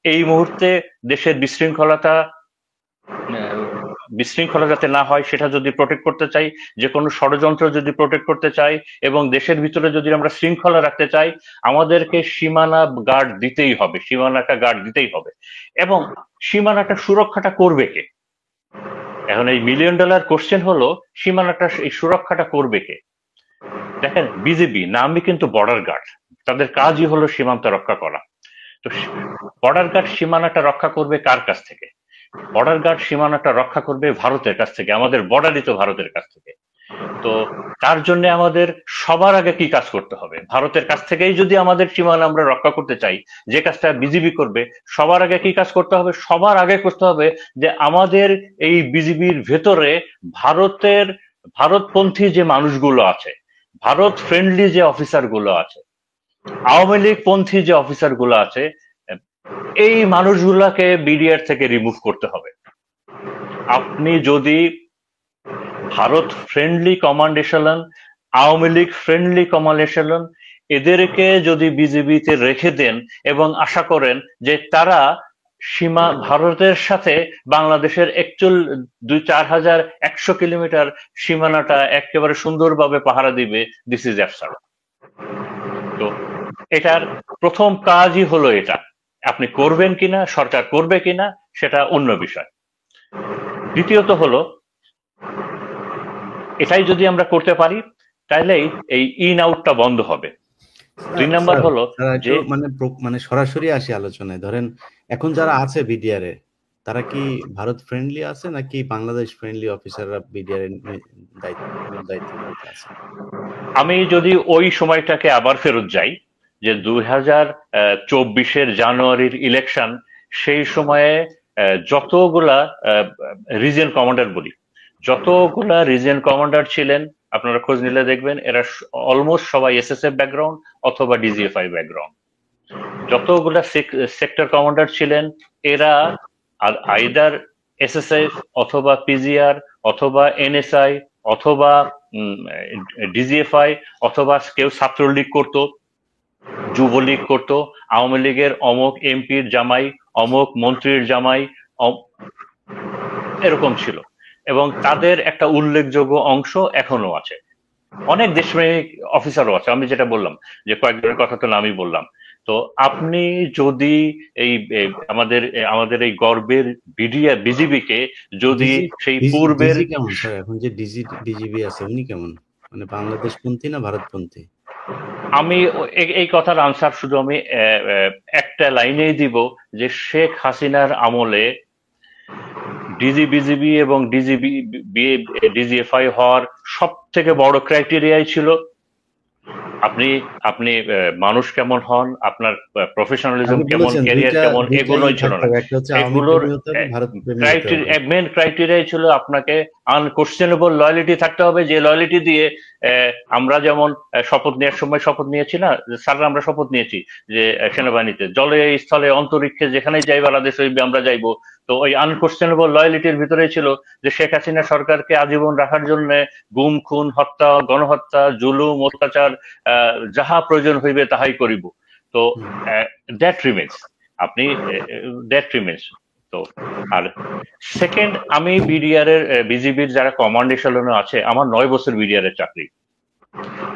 এই মুহূর্তে দেশের বিশৃঙ্খলা যাতে না হয় সেটা যদি প্রোটেক্ট করতে চাই, যে কোনো ষড়যন্ত্র যদি প্রোটেক্ট করতে চাই, এবং দেশের ভিতরে যদি আমরা শৃঙ্খলা রাখতে চাই, আমাদেরকে সীমানা গার্ড দিতেই হবে, সীমানাটা গার্ড দিতেই হবে। এবং সীমানাটা সুরক্ষাটা করবে কে? এখন এই $1 মিলিয়ন কোশ্চেন হলো, সীমানাটা এই সুরক্ষাটা করবে কে? দেখেন, বিজেপি নামই কিন্তু বর্ডার গার্ড, তাদের কাজই হলো সীমান্ত রক্ষা করা। তো বর্ডার গার্ড সীমানাটা রক্ষা করবে কার কাছ থেকে? বর্ডার গার্ড সীমানাটা রক্ষা করবে ভারতের কাছ থেকে, আমাদের বর্ডারই তো ভারতের কাছ থেকে। তো তার জন্য আমাদের সবার আগে কি কাজ করতে হবে? ভারতের কাছ থেকেই যদি আমাদের সীমানা আমরা রক্ষা করতে চাই, যে কাজটা বিজেপি করবে, সবার আগে কি কাজ করতে হবে? সবার আগে করতে হবে যে আমাদের এই বিজেপির ভেতরে ভারতপন্থী যে মানুষগুলো আছে, ভারত ফ্রেন্ডলি যে অফিসার গুলো আছে, আওয়ামী লীগ পন্থী যে অফিসার গুলো আছে, এই মানুষগুলাকে বিডিআর থেকে রিমুভ করতে হবে। আপনি যদি Bharat friendly command echelon, Awami League friendly command echelon, এদেরকে যদি বিজেপিতে রেখে দেন এবং আশা করেন যে তারা ভারতের সাথে বাংলাদেশের 2,4,100 কিলোমিটার সীমানাটা একেবারে সুন্দরভাবে পাহারা দিবে, দিস ইজ অ্যাবসার্ড। তো এটার প্রথম কাজই হলো এটা। আপনি করবেন কিনা, সরকার করবে কিনা, সেটা অন্য বিষয়। দ্বিতীয়ত হলো, এটাই যদি আমরা করতে পারি তাহলেই এই ইন আউটটা বন্ধ হবে। 2 নাম্বার হলো যে মানে সরাসরি আসি আলোচনায়। ধরেন এখন যারা আছে বিডিআর এ, তারা কি ভারত ফ্রেন্ডলি আছে নাকি বাংলাদেশ ফ্রেন্ডলি অফিসাররা বিডিআর এর দায়িত্ব নিতে আছে? আমি যদি ওই সময়টাকে আবার ফেরত যাই, যে 2024-এর জানুয়ারির ইলেকশন, সেই সময়ে যতগুলা রিজিয়ন কমান্ডার বলি, যতগুলা রিজিয়ন কমান্ডার ছিলেন, আপনারা খোঁজ নিলে দেখবেন এরা অলমোস্ট সবাই এসএসএফ ব্যাকগ্রাউন্ড অথবা ডিজিএফআই ব্যাকগ্রাউন্ড। যতগুলা সেক্টর কমান্ডার ছিলেন এরা আইদার এসএসএফ অথবা পিজিআর অথবা এনএসআই অথবা ডিজিএফআই, অথবা কেউ ছাত্রলীগ করতো, যুবলীগ করতো, আওয়ামী লীগের অমুক এমপির জামাই, অমুক মন্ত্রীর জামাই, এরকম ছিল। এবং তাদের একটা উল্লেখযোগ্য অংশ এখনো আছে। অনেক দেশপ্রেমিক অফিসারও আছে, আমি যেটা বললাম যে কয়েকজনের কথা তো নামই বললাম। তো আপনি যদি এই আমাদের এই গর্বের বিজিবিকে যদি সেই পূর্বের, কেমন স্যার এখন যে ডিজিবি আছে উনি কেমন, মানে বাংলাদেশপন্থী না ভারতপন্থী? আমি এই কথার আনসার শুধু আমি একটা লাইনেই দিব, যে শেখ হাসিনার আমলে বিজিবি এবং ডিজিএফআই হওয়ার সব থেকে বড় ক্রাইটেরিয়াই ছিল আপনি আপনি মানুষ কেমন হন, আপনার প্রফেশনালিজম আপনি কেমন, বলেছেন ক্যারিয়ার কেমন, এগুলোই ছিল থাকতে না। হবে, একটা হচ্ছে আওয়ামী এগুলোর প্রেমী হতে হবে, ভারত প্রেমী হতে হবে। মেন ক্রাইটেরিয়াই ছিল আপনাকে আনকোশ্চেনেবল লয়ালিটি থাকতে হবে, যে লয়ালিটি দিয়ে আমরা যেমন শপথ নেওয়ার সময় শপথ নিয়েছি না, স্যাররা আমরা শপথ নিয়েছি যে সেনাবাহিনীতে জলে স্থলে অন্তরিক্ষে যেখানেই যাই বাংলাদেশ হইবে আমরা যাইবো। তো ওই আনকোশ্চেনেবল লয়ালিটির ভিতরেই ছিল যে শেখ হাসিনা সরকারকে আজীবন রাখার জন্য গুম খুন হত্যা গণহত্যা জুলুম অত্যাচার যাহা প্রয়োজন হইবে তাহাই করিব। তো দ্যাট রিমেন্স, আপনি দ্যাট রিমেন্স। তো আর সেকেন্ড, আমি বিডিআর এর বিজিবির যারা কমান্ড এশালনে আছে, আমার 9 বছর বিডিআর এর চাকরি,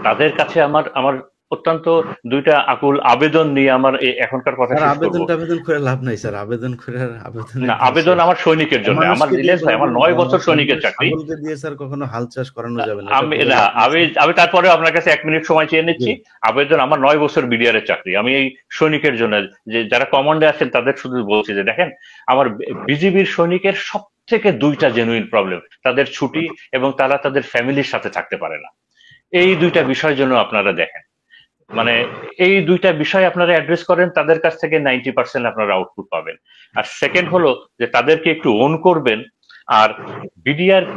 তাদের কাছে আমার আমার অত্যন্ত দুইটা আকুল আবেদন নিয়ে আমার এখনকার কথা স্যার শেষ আবেদন করব। টাবেদন করে লাভ নাই স্যার, আবেদন করে আর আবেদনের না, কি আবেদন শেষ? আমার সৈনিকের জন্য, আমার মানুষকে দিয়ে ইলিয়াস ভাই, আমার 9 বছর সৈনিকের চাকরি। ছাগলকে দিয়ে স্যার কখনো হাল চাষ করানো যাবে না, এটা আমি বলে না, লাভ নাই আমি স্যার। আমি তারপরে আপনার কাছে 1 মিনিট সময় চেয়ে নিচ্ছি। আবেদন আমার 9 বছর বিডিআর এর চাকরি, আমি এই সৈনিকের জন্য, যে যারা কমান্ডে আছেন তাদের শুধু বলছি যে দেখেন, আমার বিজিবির সৈনিকের সব থেকে 2টা জেনুইন প্রবলেম, তাদের ছুটি এবং তারা তাদের ফ্যামিলির সাথে থাকতে পারে না। এই 2টা বিষয়ের জন্য আপনারা দেখেন, মানে এই 2টা বিষয় আপনারা অ্যাড্রেস করেন, তাদের কাছ থেকে 90% আপনারা আউটপুট পাবেন। আর সেকেন্ড হলো যে তাদেরকে একটু ওন করবেন। আর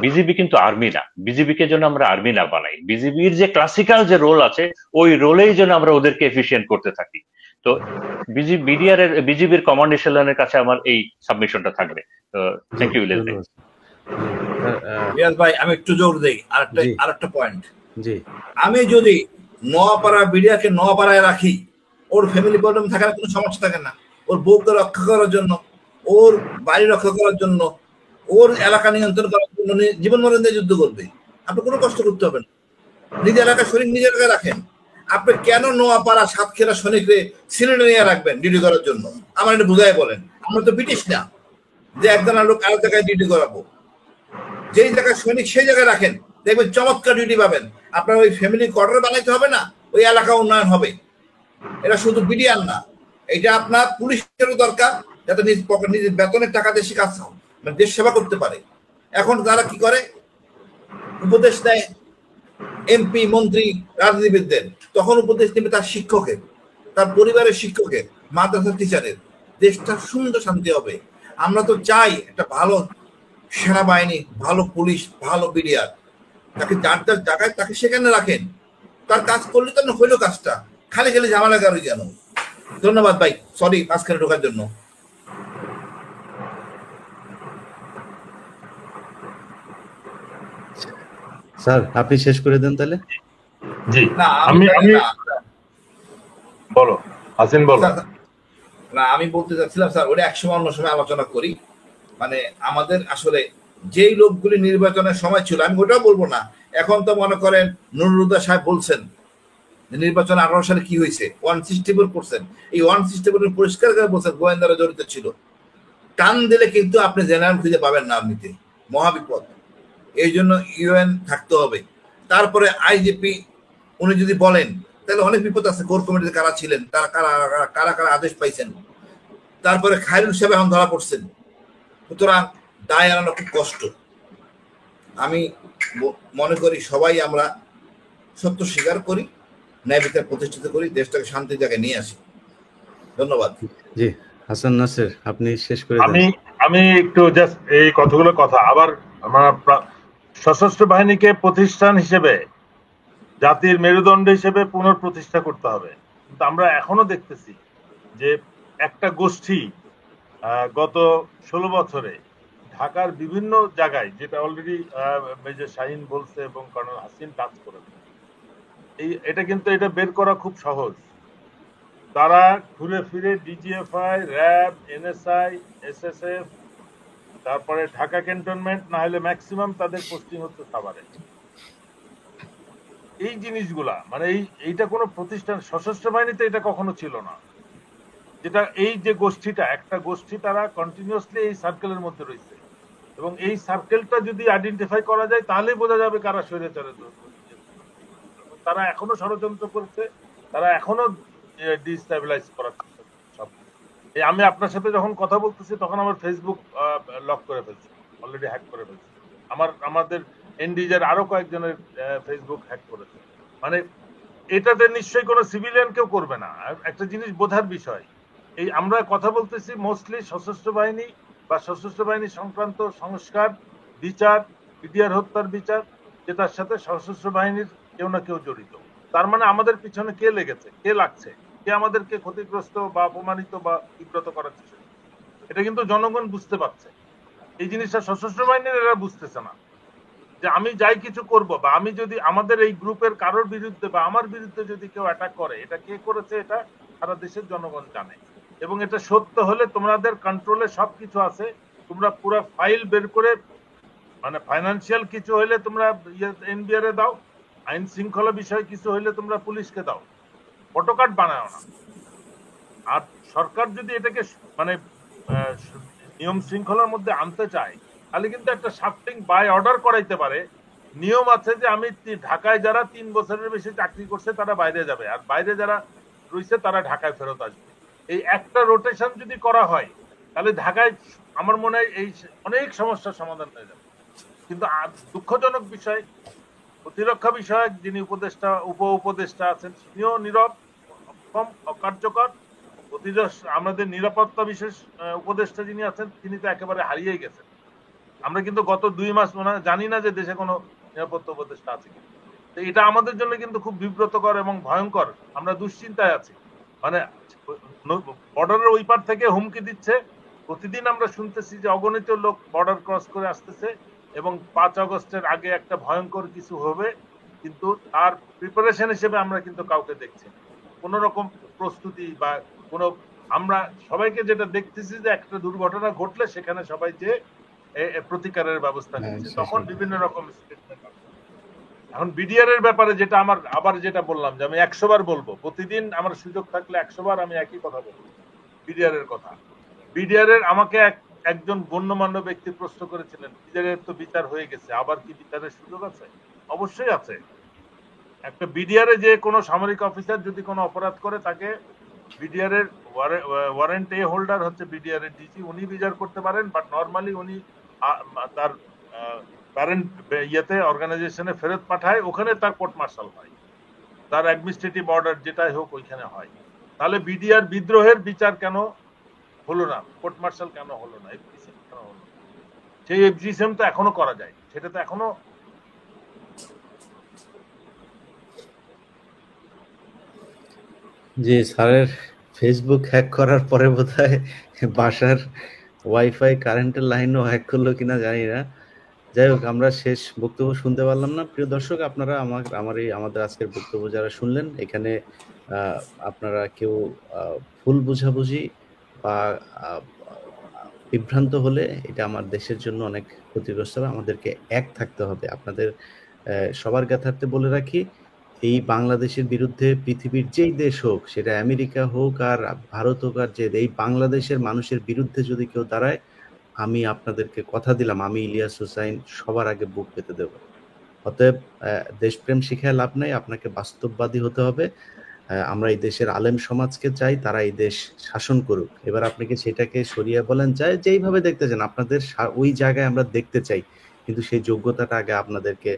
বিজিবি কিন্তু আর্মি না, বিজিবিকে যেন আমরা আর্মি না বানাই, বিজিবির যে ক্লাসিক্যাল যে রোল আছে ওই রোলেই যেন আমরা ওদেরকে এফিসিয়েন্ট করতে থাকি। তো বিজিবির কমান্ড এশালনের কাছে আমার এই সাবমিশনটা থাকবে। তো থ্যাংক ইউ ইলিয়াস ভাই। ধন্যবাদ। স্যার, রিয়াজ ভাই আমি একটু জোর দেই জি। আরেকটা পয়েন্ট। জি আমি যদি নোয়াপাড়া বিডিয়াকে নোয়াপাড়ায় রাখি, ওর ফ্যামিলি প্রবলেম থাকার কোনো সমস্যা থাকে না। ওর বউকে রক্ষা করার জন্য, ওর বাড়ি রক্ষা করার জন্য, ওর এলাকা নিয়ন্ত্রণ করার জন্য জীবন মরণ দিয়ে যুদ্ধ করবে। আপনি কোনো কষ্ট করতে হবে না, নিজের এলাকায় সৈনিক নিজের এলাকায় রাখেন। আপনি কেন নোয়াপাড়া সাতক্ষীরা সৈনিকরে সিলেটে নিয়ে রাখবেন ডিউটি করার জন্য? আমার এটা বুঝাই বলেন। আমরা তো ব্রিটিশ না যে একজনের লোক আরেক জায়গায় ডিউটি করাবো। যেই জায়গায় সৈনিক সেই জায়গায় রাখেন, দেখবেন চমৎকার ডিউটি পাবেন। আপনার ওই ফ্যামিলি কোয়ার্টার বানাইতে হবে না, ওই এলাকা উন্নয়ন হবে। এটা শুধু বিডিআর না, এটা আপনার পুলিশেরও দরকার, যাতে নিজের বেতনের টাকা দেশে কাজ মানে দেশ সেবা করতে পারে। এখন তারা কি করে, উপদেশ দেয় এমপি মন্ত্রী রাজনীতিবিদদের, তখন উপদেশ নেবে তার শিক্ষকের, তার পরিবারের শিক্ষকের, মাদ্রাসার টিচারের। দেশটা সুন্দর শান্তি হবে। আমরা তো চাই একটা ভালো সেনাবাহিনী, ভালো পুলিশ, ভালো বিডিআর। তাকে যার যার জায়গায় তাকে সেখানে রাখেন, তার কাজ করলে তো হইলো কাজটা, খালি খালি ঝামেলা কারো কেন? ধন্যবাদ ভাই, সরি মাঝখানে ঢোকার জন্য। স্যার আপনি শেষ করে দেন তাহলে। জি না আমি বলো হাসিন বলো। না আমি বলতে চাচ্ছিলাম স্যার, ওটা একসময় অন্য সময় আলোচনা করি। মানে আমাদের আসলে যেই লোকগুলি নির্বাচনের সময় ছিল, আমি ওটাও বলবো না। এখন তো মনে করেন নুরুদ্দা সাহেব বলছেন নির্বাচন 18 সালে কি হয়েছে, 164 করছেন। এই 164 পরিষ্কার করে বলছেন গোয়েন্দারা জড়িত ছিল। টান দিলে কিন্তু আপনি জেনারেল খুঁজে পাবেন না, আপনিতে মহাবিপদ। এই জন্য ইউএন থাকতে হবে। তারপরে আইজিপি উনি যদি বলেন, তাহলে অনেক বিপদ আছে। কোর কমিটিতে কারা ছিলেন, তারা কারা কারা কারা আদেশ পাইছেন। তারপরে খায়রুল সাহেব এখন ধরা পড়ছেন। সুতরাং দায় এড়ানো খুব কষ্ট। আমি মনে করি সবাই আমরা সত্য স্বীকার করি, ন্যায় বিচার প্রতিষ্ঠিত করি, দেশটাকে শান্তির জায়গায় নিয়ে আসি। ধন্যবাদ। জি হাসান নাসির আপনি শেষ করে দেন। আমি একটু জাস্ট এই কতগুলো কথা আবার, আমরা সশস্ত্র বাহিনীকে প্রতিষ্ঠান হিসেবে, জাতির মেরুদণ্ড হিসেবে পুনঃপ্রতিষ্ঠা করতে হবে। কিন্তু আমরা এখনো দেখতেছি যে একটা গোষ্ঠী গত 16 বছরে ঢাকার বিভিন্ন জায়গায়, যেটা অলরেডি মেজর শাহিন বলছে এবং কর্নেল হাসিন টাচ করেছে, এটা কিন্তু এটা বের করা খুব সহজ। তারা ঘুরে ফিরে ডিজিএফআই, র্যাব, এনএসআই, এসএসএফ, তারপরে ঢাকা ক্যান্টনমেন্ট, না হলে ম্যাক্সিমাম তাদের পোস্টিং হচ্ছে সাভারে। এই জিনিসগুলা মানে এইটা কোনো প্রতিষ্ঠান, সশস্ত্র বাহিনীতে এটা কখনো ছিল না। যেটা এই যে গোষ্ঠীটা, একটা গোষ্ঠী, তারা কন্টিনিউয়াসলি এই সার্কেলের মধ্যে রয়েছে, এবং এই সার্কেলটা যদি আইডেন্টিফাই করা যায় তাহলেই বোঝা যাবে কারা স্বৈরাচারের। তারা এখনো ষড়যন্ত্র করছে, তারা এখনো ডিস্টেবিলাইজ করার চেষ্টা করছে সব। এই আমি আপনার সাথে যখন কথা বলতেছি তখন আমার ফেসবুক লক করে ফেলছে, অলরেডি হ্যাক করে ফেলছে। আমাদের এনডিজের আরো কয়েকজনের ফেসবুক হ্যাক করেছে। মানে এটাতে নিশ্চয়ই কোনো সিভিলিয়ান কেউ করবে না। একটা জিনিস বোঝার বিষয়, এই আমরা কথা বলতেছি মোস্টলি সশস্ত্র বাহিনী বা সশস্ত্র বাহিনী সংক্রান্ত সংস্কার, বিচার, বিডিআর হত্যার বিচার, যেটার সাথে সশস্ত্র বাহিনীর কেউ না কেউ জড়িত। তার মানে আমাদের পিছনে কে লেগেছে, কে লাগছে, কে আমাদেরকে ক্ষতিগ্রস্ত বা অপমানিত বা বিব্রত করার চেষ্টা করছে, এটা কিন্তু জনগণ বুঝতে পারছে। এই জিনিসটা সশস্ত্র বাহিনীর এরা বুঝতেছে না, যে আমি যাই কিছু করব বা আমি যদি আমাদের এই গ্রুপের কারোর বিরুদ্ধে বা আমার বিরুদ্ধে যদি কেউ অ্যাটাক করে, এটা কে করেছে এটা সারা দেশের জনগণ জানে। এবং এটা সত্য হলে তোমাদের কন্ট্রোলে সবকিছু আছে, তোমরা পুরো ফাইল বের করে, মানে ফাইনান্সিয়াল কিছু হইলে তোমরা এনবিআর এ দাও, আইন শৃঙ্খলা বিষয়ে কিছু হইলে তোমরা পুলিশকে দাও, ফটোকার্ড বানাও না। আর সরকার যদি এটাকে মানে নিয়ম শৃঙ্খলার মধ্যে আনতে চায়, তাহলে কিন্তু একটা শাফটিং বাই অর্ডার করাইতে পারে। নিয়ম আছে যে আমি ঢাকায় যারা 3 বছরের বেশি চাকরি করছে তারা বাইরে যাবে, আর বাইরে যারা রয়েছে তারা ঢাকায় ফেরত আসবে। এই একটা রোটেশন যদি করা হয়, তাহলে ঢাকায় আমার মনে হয় এই অনেক সমস্যার সমাধান হয়ে যাবে। কিন্তু দুঃখজনক বিষয়, প্রতিরক্ষা বিষয়ক যিনি উপদেষ্টা উপদেষ্টা আছেন, তিনিও নীরব, অক্ষম, অকার্যকর। আমাদের নিরাপত্তা বিশেষ উপদেষ্টা যিনি আছেন, তিনি তো একেবারে হারিয়েই গেছেন। আমরা কিন্তু গত 2 মাস জানি না যে দেশে কোনো নিরাপত্তা উপদেষ্টা আছে কিনা। তো এটা আমাদের জন্য কিন্তু খুব বিব্রতকর এবং ভয়ঙ্কর। আমরা দুশ্চিন্তায় আছি। মানে বর্ডারের ওই পার থেকে হুমকি দিচ্ছে, প্রতিদিন আমরা শুনতেছি যে অগণিত লোক বর্ডার ক্রস করে আসতেছে এবং 5 আগস্টের আগে একটা ভয়ঙ্কর কিছু হবে, কিন্তু তার প্রিপারেশন হিসেবে আমরা কিন্তু কাউকে দেখছি না। কোন রকম প্রস্তুতি বা কোন, আমরা সবাইকে যেটা দেখতেছি যে একটা দুর্ঘটনা ঘটলে সেখানে সবাই যে প্রতিকারের ব্যবস্থা নিচ্ছে, তখন বিভিন্ন রকম স্টেটমেন্ট। এখন বিডিআর এর ব্যাপারে যেটা আমার আবার যেটা বললাম যে আমি 100 বার বলবো, প্রতিদিন আমার সুযোগ থাকলে 100 বার আমি একই কথা বলবো বিডিআর এর কথা। বিডিআর এর আমাকে একজন গণ্যমান্য ব্যক্তি প্রশ্ন করেছিলেন, বিডিআর এর তো বিচার হয়ে গেছে, আবার কি বিচারের সুযোগ আছে? অবশ্যই আছে। একটা বিডিআর এ যে কোনো সামরিক অফিসার যদি কোনো অপরাধ করে, তাকে বিডিআর এর ওয়ারেন্ট এ হোল্ডার হচ্ছে বিডিআর এর ডিজি, উনি বিচার করতে পারেন। বাট নর্মালি উনি তার প্যারেন্ট ইয়েতে অর্গানাইজেশনে ফেরত পাঠায়, ওখানে তার কোর্ট মার্শাল হয়, তার অ্যাডমিনিস্ট্রেটিভ অর্ডার যেটাই হোক ওইখানে হয়। তাহলে বিডিআর বিদ্রোহের বিচার কেন হলো না, কোর্ট মার্শাল কেন হলো না, এফজিসিএম কেন হলো না? সেই এফজিসিএম তো এখনো করা যায়, সেটা তো এখনো। জি, স্যারের ফেসবুক হ্যাক করার পরে বোধহয় বাসার ওয়াইফাই কারেন্টের লাইনও হ্যাক করলো কিনা জানি না। যাই হোক, আমরা শেষ বক্তব্য শুনতে পারলাম না। প্রিয় দর্শক, আপনারা আমাদের আজকের বক্তব্য যারা শুনলেন, এখানে আপনারা কেউ ভুল বুঝাবুঝি বা বিভ্রান্ত হলে এটা আমার দেশের জন্য অনেক ক্ষতিগ্রস্ত হবে। আমাদেরকে এক থাকতে হবে। আপনাদের সবার জ্ঞাতার্থে বলে রাখি, এই বাংলাদেশের বিরুদ্ধে পৃথিবীর যেই দেশ হোক, সেটা আমেরিকা হোক আর ভারত হোক আর যে, এই বাংলাদেশের মানুষের বিরুদ্ধে যদি কেউ দাঁড়ায়, আমি আপনাদেরকে কথা দিলাম, আমি ইলিয়াস হোসাইন সবার আগে বুক পেতে দেব। অতএব দেশপ্রেম শিখায় লাভ নাই, আপনাকে বাস্তববাদী হতে হবে। আমরা এই দেশের আলেম সমাজকে চাই, তারা এই দেশ শাসন করুক। এবার আপনাকে সেটাকে সরিয়ে বলেন চাই, যেইভাবে দেখতে চান, আপনাদের ওই জায়গায় আমরা দেখতে চাই, কিন্তু সেই যোগ্যতাটা আগে আপনাদেরকে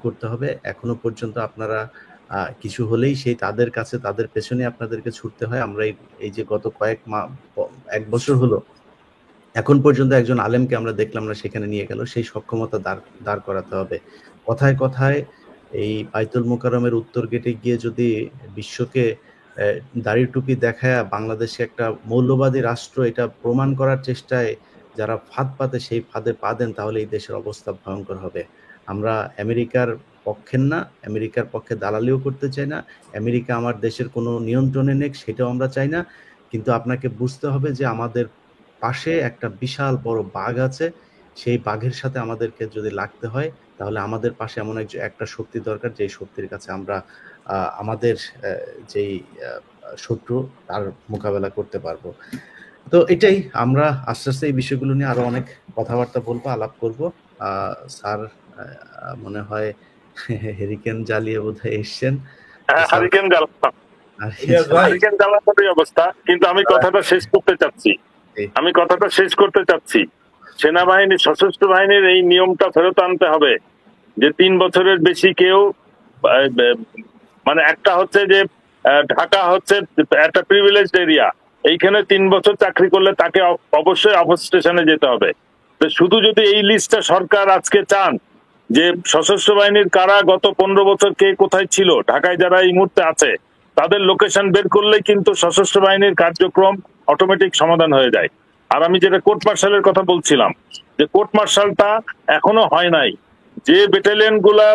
করতে হবে। এখনো পর্যন্ত আপনারা কিছু হলেই সেই তাদের কাছে, তাদের পেছনে আপনাদেরকে ছুটতে হয়। আমরা এই যে গত এক বছর হলো, এখন পর্যন্ত একজন আলেমকে আমরা দেখলাম না, সেখানে নিয়ে গেল। সেই সক্ষমতা দাঁড় করাতে হবে। কথায় কথায় এই বাইতুল মোকাররমের উত্তর গেটে গিয়ে যদি বিশ্বকে দাড়ি টুপি দেখায় বাংলাদেশে একটা মৌলবাদী রাষ্ট্র, এটা প্রমাণ করার চেষ্টায় যারা ফাঁদ পাতে, সেই ফাঁদে পা দেন, তাহলে এই দেশের অবস্থা ভয়ঙ্কর হবে। আমরা আমেরিকার পক্ষের না, আমেরিকার পক্ষে দালালিও করতে চাই না, আমেরিকা আমার দেশের কোনো নিয়ন্ত্রণে নেই সেটাও আমরা চাই না। কিন্তু আপনাকে বুঝতে হবে যে আমাদের পাশে একটা বিশাল বড় বাঘ আছে। সেই বাঘের সাথে আমাদেরকে যদি লাগতে হয়, তাহলে আমাদের পাশে এমন একটা শক্তি দরকার, যে শক্তির কাছে আমরা আমাদের যেই শত্রু, তার মোকাবেলা করতে পারবো। তো এটাই, আমরা আস্তে আস্তে এই বিষয়গুলো নিয়ে আরো অনেক কথাবার্তা বলবো, আলাপ করবো। স্যার মনে হয় হেরিকেন জ্বালিয়ে বোধহয় এসছেন। হারিকেন জ্বালানোরই অবস্থা। কিন্তু আমি কথাটা শেষ করতে চাচ্ছি। সেনাবাহিনী, সশস্ত্র বাহিনীর এই নিয়মটা ফেরত আনতে হবে যে 3 বছরের বেশি কেউ মানে একটা হচ্ছে যে ঢাকা হচ্ছে একটা প্রিভিলেজড এরিয়া, এইখানে 3 বছর চাকরি করলে তাকে অবশ্যই অফ স্টেশনে যেতে হবে। তো শুধু যদি এই লিস্টটা সরকার আজকে চান যে সশস্ত্র বাহিনীর কারা গত 15 বছর কে কোথায় ছিল, ঢাকায় যারা এই মুহূর্তে আছে তাদের লোকেশন বের করলেই কিন্তু সশস্ত্র বাহিনীর কার্যক্রম অটোমেটিক সমাধান হয়ে যায়। আর আমি যেটা কোর্ট মার্শালের কথা বলছিলাম, যে কোর্ট মার্শালটা এখনো হয় নাই, যে ব্যাটালিয়ন গুলা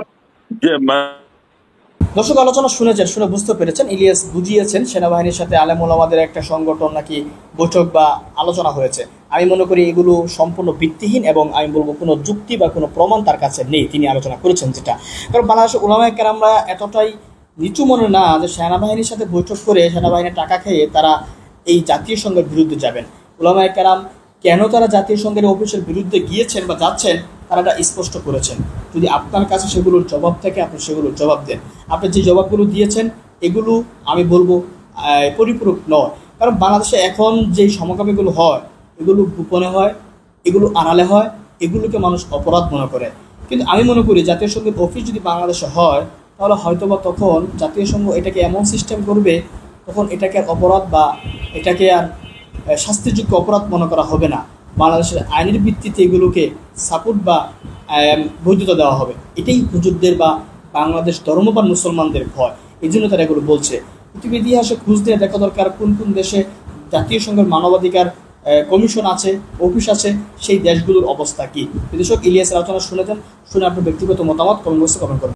দর্শক আলোচনা শুনে বুঝতে পেরেছেন, ইলিয়াস বুঝিয়েছেন সেনাবাহিনীর সাথে আলেম ওলামাদের একটা সংগঠন নাকি বৈঠক বা আলোচনা হয়েছে। আমি মনে করি এগুলো সম্পূর্ণ ভিত্তিহীন এবং আমি বলবো কোনো যুক্তি বা কোনো প্রমাণ তার কাছে নেই তিনি আলোচনা করেছেন যেটা। কারণ বাংলাদেশের উলামায়ে কেরামরা এতটাই নিচু মনে না যে সেনাবাহিনীর সাথে বৈঠক করে সেনাবাহিনীর টাকা খেয়ে তারা এই জাতীয় সংঘের বিরুদ্ধে যাবেন। উলামায়ে কেরাম কেন তারা জাতীয় সংঘের অফিসের বিরুদ্ধে গিয়েছেন বা যাচ্ছেন তারা এটা স্পষ্ট করেছেন। যদি আপনার কাছে সেগুলোর জবাব থাকে আপনি সেগুলোর জবাব দেন। আপনি যে জবাবগুলো দিয়েছেন এগুলো আমি বলবো পরিপূরক নয়। কারণ বাংলাদেশে এখন যেই সমকামীগুলো হয় এগুলো গোপনে হয়, এগুলো আড়ালে হয়, এগুলোকে মানুষ অপরাধ মনে করে। কিন্তু আমি মনে করি জাতীয় সংঘের অফিস যদি বাংলাদেশে হয় তাহলে হয়তোবা তখন জাতীয় সংঘ এটাকে এমন সিস্টেম করবে তখন এটাকে আর অপরাধ বা এটাকে আর শাস্তিযোগ্য অপরাধ মনে করা হবে না। বাংলাদেশের আইনের ভিত্তিতে এগুলোকে সাপোর্ট বা বৈধতা দেওয়া হবে। এটাই হুজুরদের বা বাংলাদেশ ধর্মপ্রাণ মুসলমানদের ভয়, এই জন্য তারা এগুলো বলছে। পৃথিবীর ইতিহাসে খুঁজ দিয়ে দেখা দরকার কোন কোন দেশে জাতীয় সংঘের মানবাধিকার কমিশন আছে, অফিস আছে, সেই দেশগুলোর অবস্থা কি। দর্শক ইলিয়াসের আলোচনা শুনে আপনার ব্যক্তিগত মতামত কমেন্ট বক্সে কমেন্ট করুন।